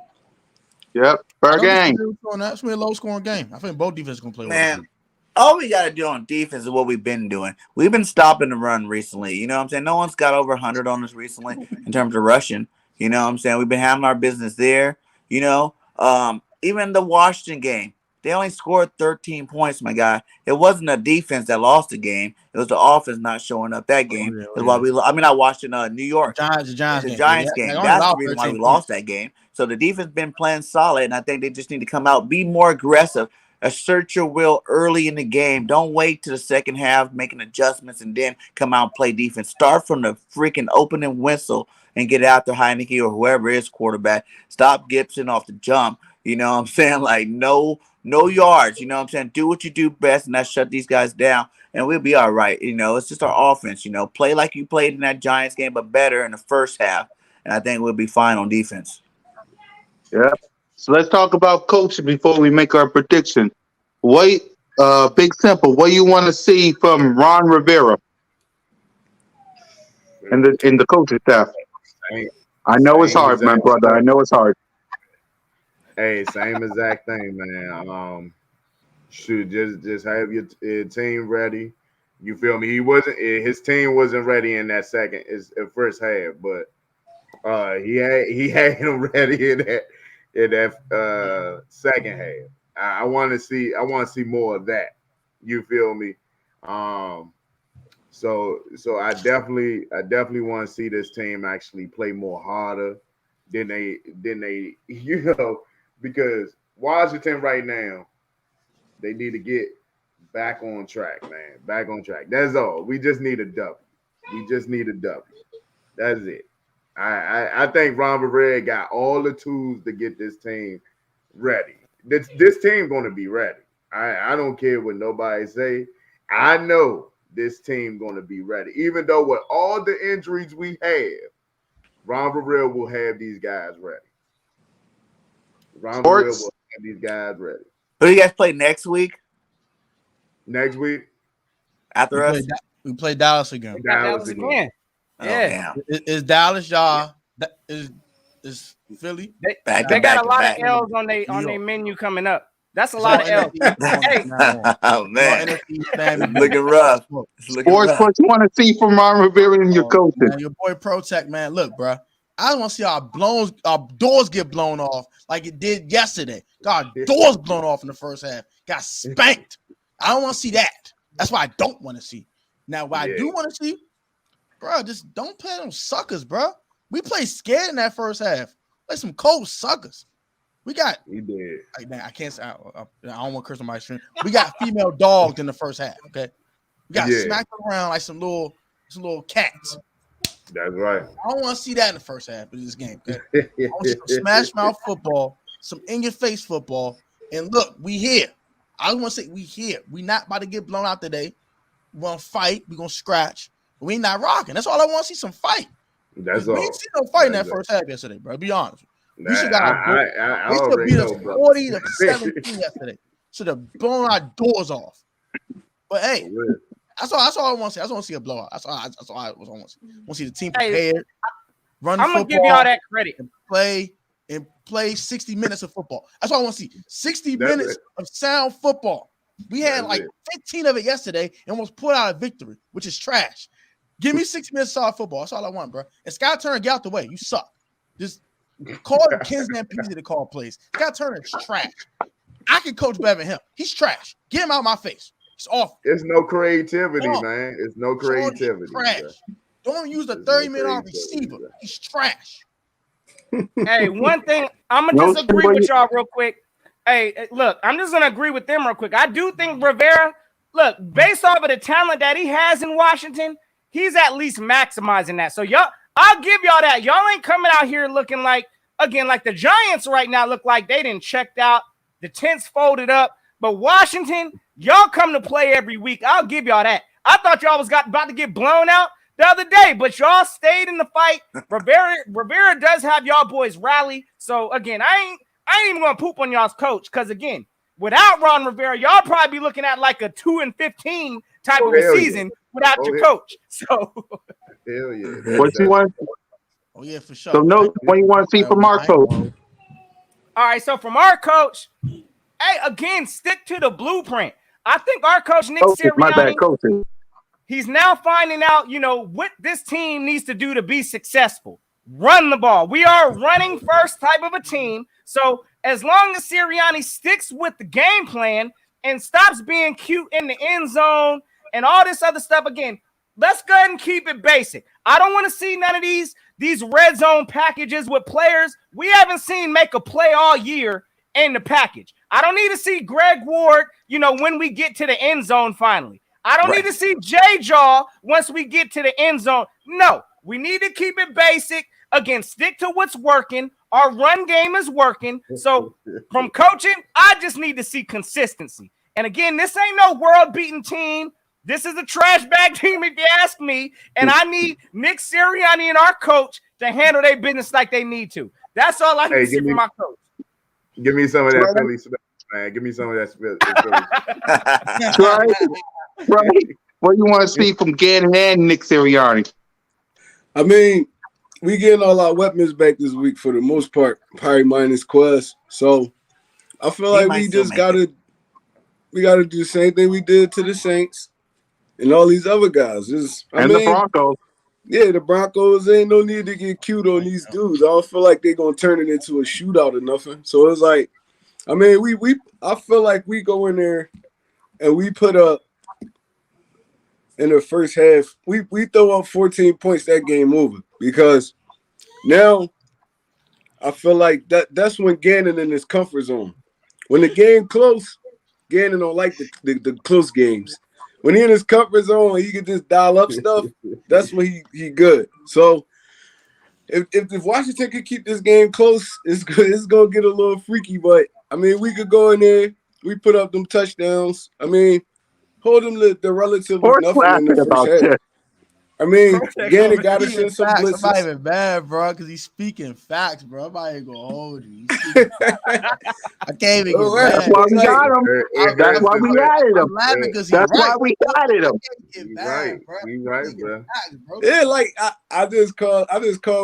Yep. Per game. That's gonna be a low scoring game. I think both defenses gonna play well. Man, all we got to do on defense is what we've been doing. We've been stopping the run recently. You know what I'm saying? No one's got over 100 on us recently in terms of rushing. You know what I'm saying? We've been having our business there. You know, even the Washington game, they only scored 13 points, my guy. It wasn't a defense that lost the game. It was the offense not showing up that game. That's why I watched in New York. The Giants game. That's the reason why we lost that game. So the defense been playing solid, and I think they just need to come out, be more aggressive, assert your will early in the game. Don't wait to the second half, making adjustments, and then come out and play defense. Start from the freaking opening whistle and get after Heineke or whoever is quarterback. Stop Gibson off the jump. You know what I'm saying? Like, no yards. You know what I'm saying? Do what you do best, and that's shut these guys down, and we'll be all right. You know, it's just our offense. You know, play like you played in that Giants game, but better in the first half, and I think we'll be fine on defense. Yeah. So let's talk about coaching before we make our prediction. Big simple. What you want to see from Ron Rivera in the coaching staff? I know it's hard, my brother. I know it's hard. Hey, same exact thing, man. Should just have your team ready. You feel me? His team wasn't ready in that first half, but he had him ready in that second half. I want to see more of that. You feel me? So I definitely want to see this team actually play more harder than they because Washington right now, they need to get back on track, man. Back on track. That's all. We just need a W. That's it. I think Ron Rivera got all the tools to get this team ready. This team going to be ready. I don't care what nobody say. I know this team going to be ready. Even though with all the injuries we have, Ron Rivera will have these guys ready. Ron Rivera will have these guys ready. Who do you guys play next week? Next week? After us? We play Dallas again. Dallas again. Yeah. Is Dallas, y'all? Is Philly? They got a lot of L's on their menu coming up. That's a lot of L's. Hey. Oh, man. It's looking rough. Sports, what you want to see from Ron Rivera and your coaching? Man, your boy Protect, man. Look, bro. I don't want to see our doors get blown off like it did yesterday. God, doors blown off in the first half. Got spanked. I don't want to see that. That's why I don't want to see. Now, what I do want to see, bro, just don't play them suckers, bro. We played scared in that first half. Like some cold suckers. We did. Like, man, I can't say. I don't want to curse on my stream. We got female dogs in the first half. Okay, we got smacked around like some little cats. That's right. I don't want to see that in the first half of this game. Okay? I want to see some smash mouth football, some in your face football, and look, we here. I want to say we here. We not about to get blown out today. We gonna fight. We gonna scratch. We not rocking. That's all I want to see. Some fight. That's all. We ain't see no fight in that first half yesterday, bro. Be honest. We should have beat us 40 to 17 yesterday. Should have blown our doors off. But hey, that's all I want to see. I just want to see a blowout. That's all I want to see. I want to see the team prepared, run the football. I'm gonna give y'all that credit and play 60 minutes of football. That's all I want to see. 60 minutes of sound football. We had 15 of it yesterday and almost pulled out a victory, which is trash. Give me 60 minutes of solid football. That's all I want, bro. And Scott Turner, get out the way. You suck. Just call Kinsman Peasy to call plays. Scott Turner is trash. I can coach better than him. He's trash. Get him out of my face. It's awful. It's no creativity, man. It's no creativity. Trash. Don't use the 30-minute receiver. He's trash. Hey, one thing, I'm going to disagree with y'all real quick. Hey, look, I'm just going to agree with them real quick. I do think Rivera, look, based off of the talent that he has in Washington, he's at least maximizing that. So, y'all, I'll give y'all that. Y'all ain't coming out here looking like, again, like the Giants right now look like they didn't checked out, the tents folded up. But Washington, y'all come to play every week. I'll give y'all that. I thought y'all was about to get blown out the other day, but y'all stayed in the fight. Rivera does have y'all boys rally. So, again, I ain't even going to poop on y'all's coach because, again, without Ron Rivera, y'all probably be looking at like a 2-15 type of a season without your coach. So, hell yeah. What you want? Oh, yeah, for sure. So, what you want to see from our coach? All right, so from our coach, hey, again, stick to the blueprint. I think our coach, Nick Sirianni, he's now finding out, what this team needs to do to be successful. Run the ball. We are a running first type of a team. So as long as Sirianni sticks with the game plan and stops being cute in the end zone and all this other stuff, again, let's go ahead and keep it basic. I don't want to see none of these red zone packages with players we haven't seen make a play all year in the package. I don't need to see Greg Ward, when we get to the end zone finally. I don't need to see J-Jaw once we get to the end zone. No, we need to keep it basic. Again, stick to what's working. Our run game is working. So from coaching, I just need to see consistency. And again, this ain't no world-beating team. This is a trash bag team, if you ask me. And I need Nick Sirianni and our coach to handle their business like they need to. That's all I need to see from my coach. Give me some of that Philly stuff, man. Give me some of that Philly. Right. What do you want to see from Gannon and Nick Sirianni? I mean, we getting all our weapons back this week for the most part, probably minus Quest. So I feel like we just gotta do the same thing we did to the Saints and all these other guys. The Broncos. Yeah, the Broncos, ain't no need to get cute on these dudes. I don't feel like they're gonna turn it into a shootout or nothing. So it's like, I mean, I feel like we go in there and we put up in the first half, we throw up 14 points, that game over. Because now I feel like that's when Gannon in his comfort zone. When the game close, Gannon don't like the close games. When he in his comfort zone, he can just dial up stuff. That's when he good. So if Washington could keep this game close, it's gonna get a little freaky. But I mean, we could go in there, we put up them touchdowns. I mean, hold them the relatively nothing in the first half. I mean, Gannon got to send some blitzes. I'm not even mad, bro, because he's speaking facts, bro. I'm not even going to hold you. I can't even get mad. That's why we got him. That's why we added him. That's why we added him. He's right, bro. Yeah, like I just call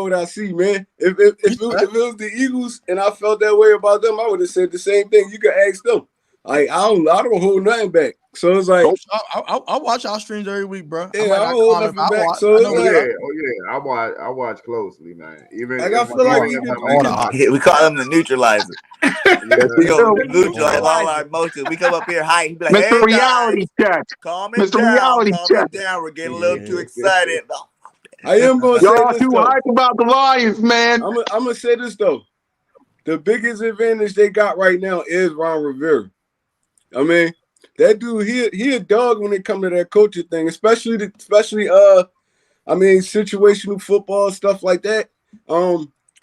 what I see, man. If it was the Eagles and I felt that way about them, I would have said the same thing. You could ask them. Like I don't hold nothing back. So it's like I watch our streams every week, bro. Yeah, I don't hold nothing back. So it's like, I watch closely, man. Even like I feel like we call them the neutralizer. We go neutralize all our emotions. We come up here high. Be like, Mr. Hey Reality Check. Calm it down. We're getting a little too excited. I am gonna say y'all this, too hype about the Lions, man. I'm gonna say this though. The biggest advantage they got right now is Ron Rivera. I mean, that dude, he a dog when it comes to that coaching thing, especially situational football, stuff like that.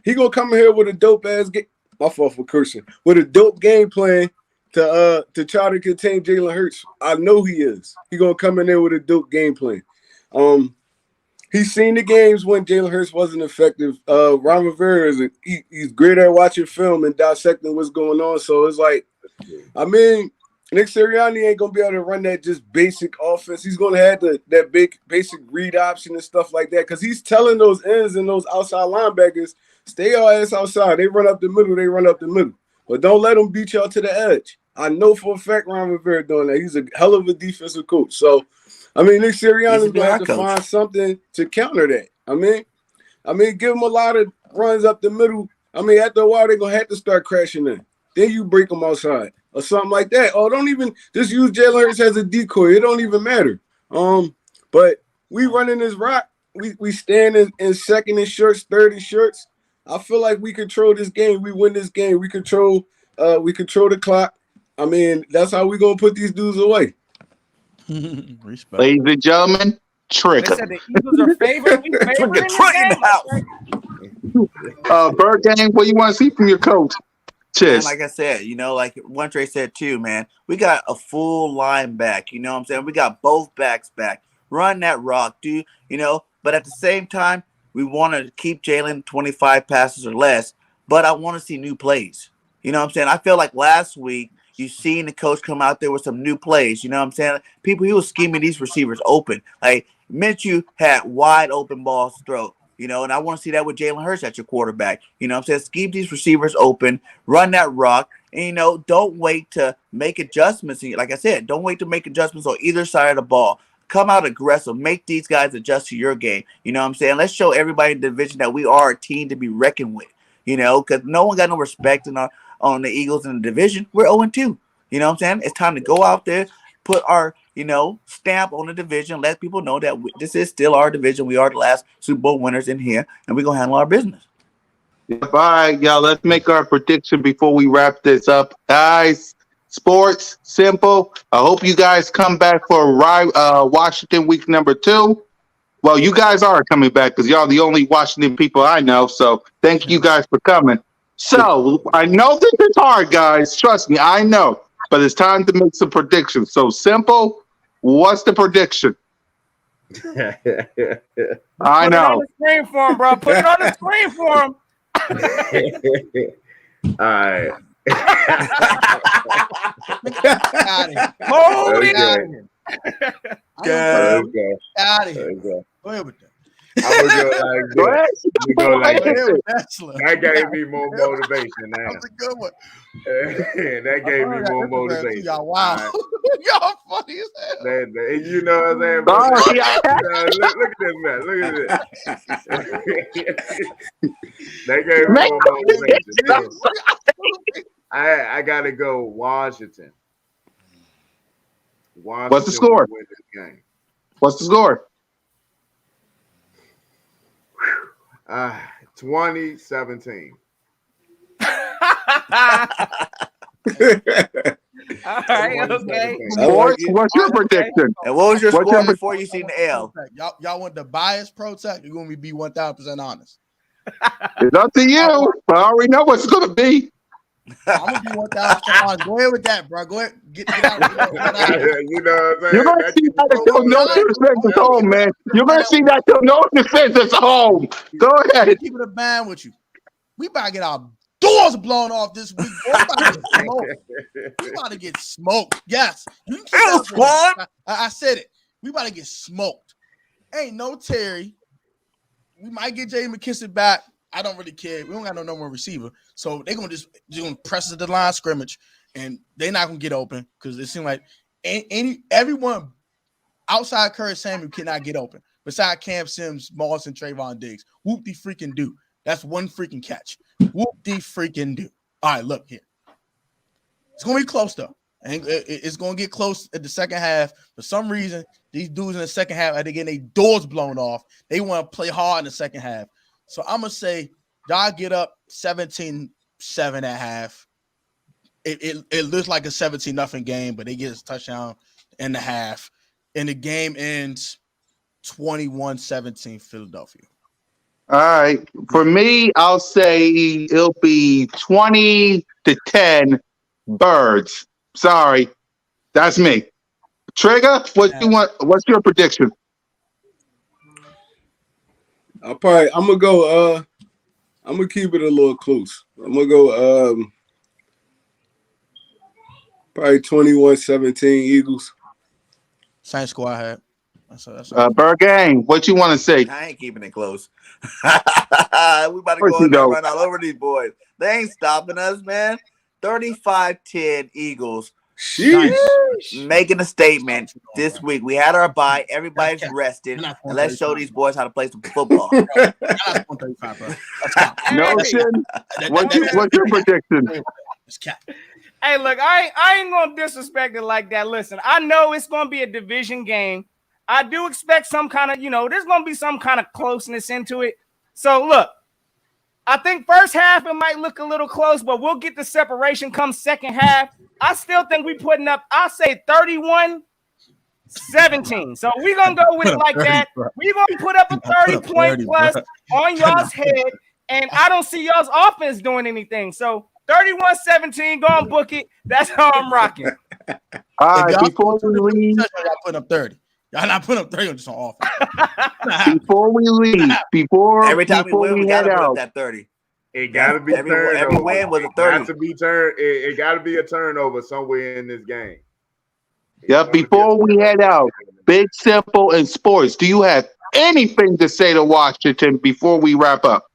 He gonna come in here with a dope ass game. My fault for cursing. With a dope game plan to try to contain Jalen Hurts. I know he is. He gonna come in there with a dope game plan. He's seen the games when Jalen Hurts wasn't effective. Ron Rivera he's great at watching film and dissecting what's going on. So it's like, I mean, Nick Sirianni ain't gonna be able to run that just basic offense. He's gonna have that big basic read option and stuff like that because he's telling those ends and those outside linebackers, stay your ass outside. They run up the middle. But don't let them beat y'all to the edge. I know for a fact Ron Rivera doing that. He's a hell of a defensive coach. So, I mean, Nick Sirianni's gonna have to find something to counter that. I mean, give him a lot of runs up the middle. I mean, after a while, they're gonna have to start crashing in. Then you break them outside or something like that. Or don't even just use Jalen Hurts as a decoy. It don't even matter. But we running this rock. We stand in second and shirts, third and shirts. I feel like we control this game. We win this game. We control the clock. I mean, that's how we gonna put these dudes away. Respect. Ladies and gentlemen, Trick. They said the Eagles are favored. We favored in the house. Bird Gang, what you want to see from your coach? And like I said, like one Trey said too, man, we got a full line back. You know what I'm saying? We got both backs back. Run that rock, dude. But at the same time, we want to keep Jalen 25 passes or less. But I want to see new plays. You know what I'm saying? I feel like last week you seen the coach come out there with some new plays. You know what I'm saying? He was scheming these receivers open. Like Minshew had wide open balls to throw. You know, and I want to see that with Jalen Hurts at your quarterback. You know what I'm saying? Keep these receivers open, run that rock, and, you know, don't wait to make adjustments. And like I said, don't wait to make adjustments on either side of the ball. Come out aggressive. Make these guys adjust to your game. You know what I'm saying? Let's show everybody in the division that we are a team to be reckoned with. You know, because no one got no respect on the Eagles in the division. We're 0-2. You know what I'm saying? It's time to go out there, put our, you know, stamp on the division, let people know that this is still our division. We are the last Super Bowl winners in here, and we're going to handle our business. Yep. All right, y'all, let's make our prediction before we wrap this up. Guys, sports, simple. I hope you guys come back for Washington week number 2. Well, you guys are coming back because y'all the only Washington people I know, so thank you guys for coming. So, I know this is hard, guys. Trust me, I know. But it's time to make some predictions. So, simple, what's the prediction? I know. Put it on the screen for him, bro. Put it on the screen for him. All right. Hold it. Okay. Out of here. Okay. Go ahead with that. I'm gonna go like this. That gave me more That motivation now. was a good one. That gave me more motivation. Y'all, wow. Right. Y'all funny as hell. You know what I'm saying? Oh, Look at this man. Look at this. That gave me more motivation. I gotta go Washington. What's the score? Will win this game. What's the score? 2017. All right, okay. Sports, what's your prediction? And what was your What's score your- before you seen the L? Y'all want the bias protect? You're gonna be 1,000% honest. It's up to you. I already know what it's going to be. I'm gonna be 1,000% honest. Go ahead with that, bro. Go ahead, get out. Get out. You know what I'm saying? You're going to see that till no defense is home, man. You're going to see that till no defense is home. Go ahead. Keep it a band with you. We about to get our doors blown off this week. Boy. We about to get smoked. Yes. You can keep that. I said it. We about to get smoked. Ain't no Terry. We might get Jay McKissick back. I don't really care. We don't got no number one receiver. So they're going to just gonna press us at the line of scrimmage, and they're not going to get open because it seems like everyone outside Curry Samuel cannot get open. Besides Cam Sims, Moss, and Trayvon Diggs. Whoop-de-freaking do. That's one freaking catch. Whoop-de-freaking do. All right, look here. It's going to be close, though. It's going to get close at the second half. For some reason, these dudes in the second half, they're getting their doors blown off. They want to play hard in the second half. So I'm going to say y'all get up 17-7 at half. It looks like a 17-0 game, but they get a touchdown in the half. And the game ends 21-17 Philadelphia. All right. For me, I'll say it'll be 20-10 Birds. Sorry. That's me. Trigger, what you want? What's your prediction? I'm gonna go. I'm gonna keep it a little close. I'm gonna go. Probably 21-17 Eagles. Same score I had. Bird Gang, what you want to say? I ain't keeping it close. We about to go in there and run all over these boys. They ain't stopping us, man. 35-10 Eagles. Sheesh. Making a statement this week. We had our bye. Everybody's rested. And let's show these boys how to play some football. Notion. What's your prediction? Hey, look, I ain't gonna disrespect it like that. Listen, I know it's gonna be a division game. I do expect some kind of, there's gonna be some kind of closeness into it. So look, I think first half it might look a little close, but we'll get the separation come second half. I still think we putting up, I'll say 31-17. So we're going to go with it like that. We're going to put up a 30-point plus on y'all's head, and I don't see y'all's offense doing anything. So 31-17, go and book it. That's how I'm rocking. All right, before we leave. Y'all putting up 30. Y'all not putting up 30 just on offense. Before we leave, every time we win, we gotta put up that 30. It gotta be turnover. Every win was a 30. It gotta be a turnover somewhere in this game. Before we head out, Big Simple and Sports, do you have anything to say to Washington before we wrap up?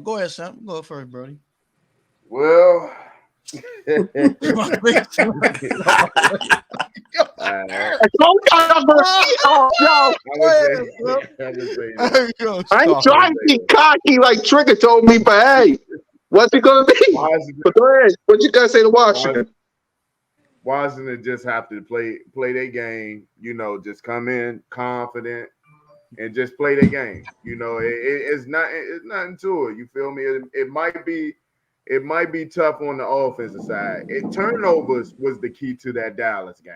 Go ahead, Sam. Go first, Brody. Well, I ain't trying to be cocky like Trigger told me, but hey, what's it gonna be? But go ahead. What you gotta say to Washington? Washington just have to play their game. You know, just come in confident and just play their game. You know, it's nothing to it. You feel me? It might be tough on the offensive side. Turnovers was the key to that Dallas game.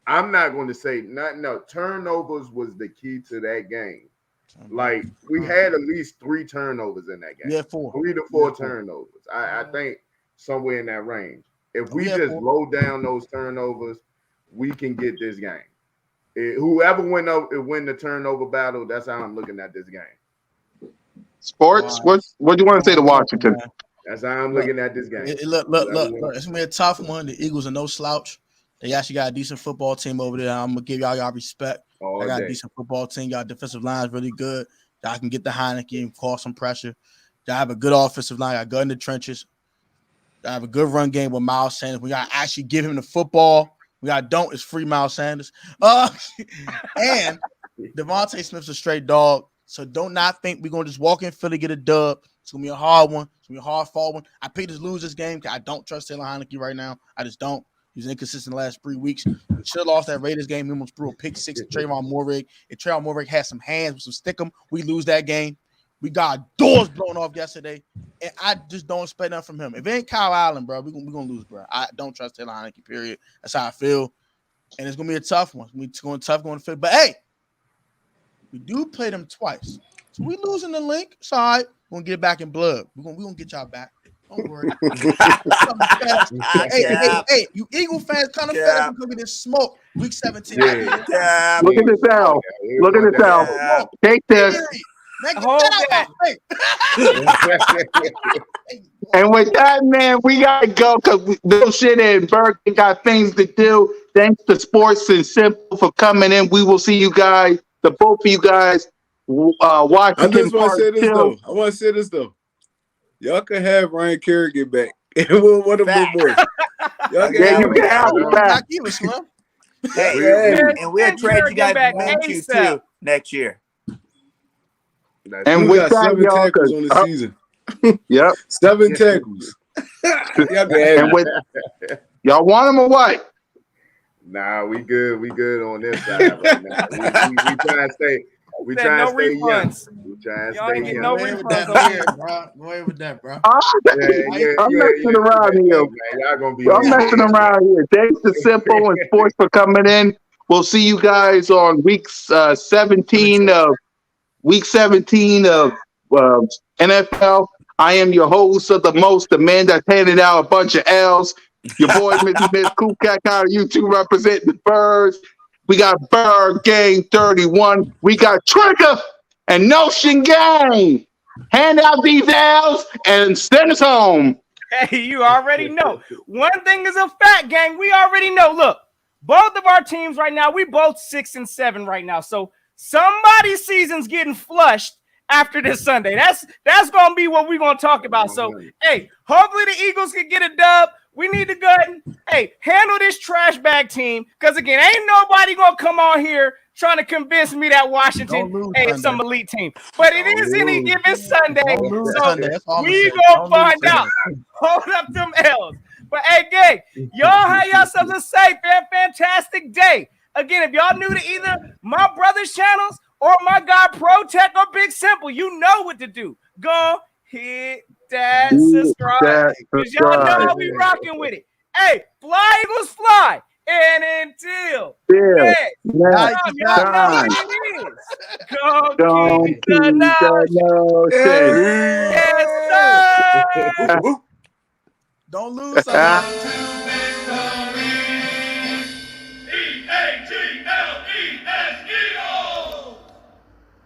I'm not going to say nothing. No, turnovers was the key to that game. Like, we had at least 3 turnovers in that game. Yeah, 4. 3 to 4 turnovers. I think somewhere in that range. If we just low down those turnovers, we can get this game. Whoever win the turnover battle, that's how I'm looking at this game. Sports, what do you want to say to Washington? That's how I'm looking at this game. Look. It's gonna be a tough one. The Eagles are no slouch. They actually got a decent football team over there. I'm gonna give y'all respect. I got a decent football team. Y'all defensive line is really good. Y'all can get the Heineke and cause some pressure. Y'all have a good offensive line. Y'all good in the trenches. Y'all have a good run game with Miles Sanders. We gotta actually give him the football. We got don't is free Miles Sanders. And Devontae Smith's a straight dog. So don't not think we're gonna just walk in Philly, get a dub. It's gonna be a hard one. It's gonna be a hard fall one. I picked to lose this game because I don't trust Taylor Heineke right now. I just don't. He's inconsistent the last 3 weeks. We should have lost that Raiders game. We almost threw a pick 6 to Trayvon Moehrig. If Trayvon Moehrig had some hands with some stickum, we lose that game. We got doors blown off yesterday, and I just don't expect nothing from him. If it ain't Kyle Allen, bro, we're gonna lose, bro. I don't trust Taylor Heineke, period. That's how I feel. And it's gonna be a tough one. It's going tough going to fit. But hey, we do play them twice. So we losing the link. It's all right. We're gonna get it back in blood. We're gonna get y'all back. Don't worry. Hey, you Eagle fans kind of fed up because of this smoke. Week 17. Look at this out. Look at this out. Take this. And with that, man, we gotta go because Bill Shit and Burke got things to do. Thanks to Sports and Simple for coming in. We will see you guys, the both of you guys. Washington. I just want to say this though. I want to say this though. Y'all can have Ryan Kerrigan back. And we'll want him more. Y'all can you can have him back. Hey, and we'll trade you guys Minshew too next year. And we with got that, 7 tackles on the season. Yep. 7 tackles. And with y'all want him or what? Nah, we good. We good on this side right now. We trying to stay. We trying to stay young. We trying to stay young. No refunds over here, bro. Go ahead with that, bro. I'm messing around here. Y'all gonna be. I'm messing around here. Thanks to Simple and Sports for coming in. We'll see you guys on week 17 of NFL. I am your host of the most, the man that's handing out a bunch of L's. Your boy, Mr. Miss Cool Cat out of YouTube representing the Birds. We got Bird Gang 31. We got Trigger and Notion Gang. Hand out these L's and send us home. Hey, you already know. One thing is a fact, gang. We already know. Look, both of our teams right now, we both 6-7 right now. So somebody's season's getting flushed after this Sunday. That's gonna be what we're gonna talk about. So, hey, hopefully the Eagles can get a dub. We need to go ahead and, hey, handle this trash bag team. Because, again, ain't nobody going to come on here trying to convince me that Washington is some elite team. But it is any given Sunday. So we going to find out. Hold up them L's. But, hey, gang, y'all have yourselves a safe and fantastic day. Again, if y'all new to either my brother's channels or my guy Pro Tech or Big Simple, you know what to do. Go hit that subscribe. Because y'all know how we rocking with it. Hey, fly Eagles fly. And until next time, y'all know what it is. Go keep the notion. Yes, sir. Don't lose.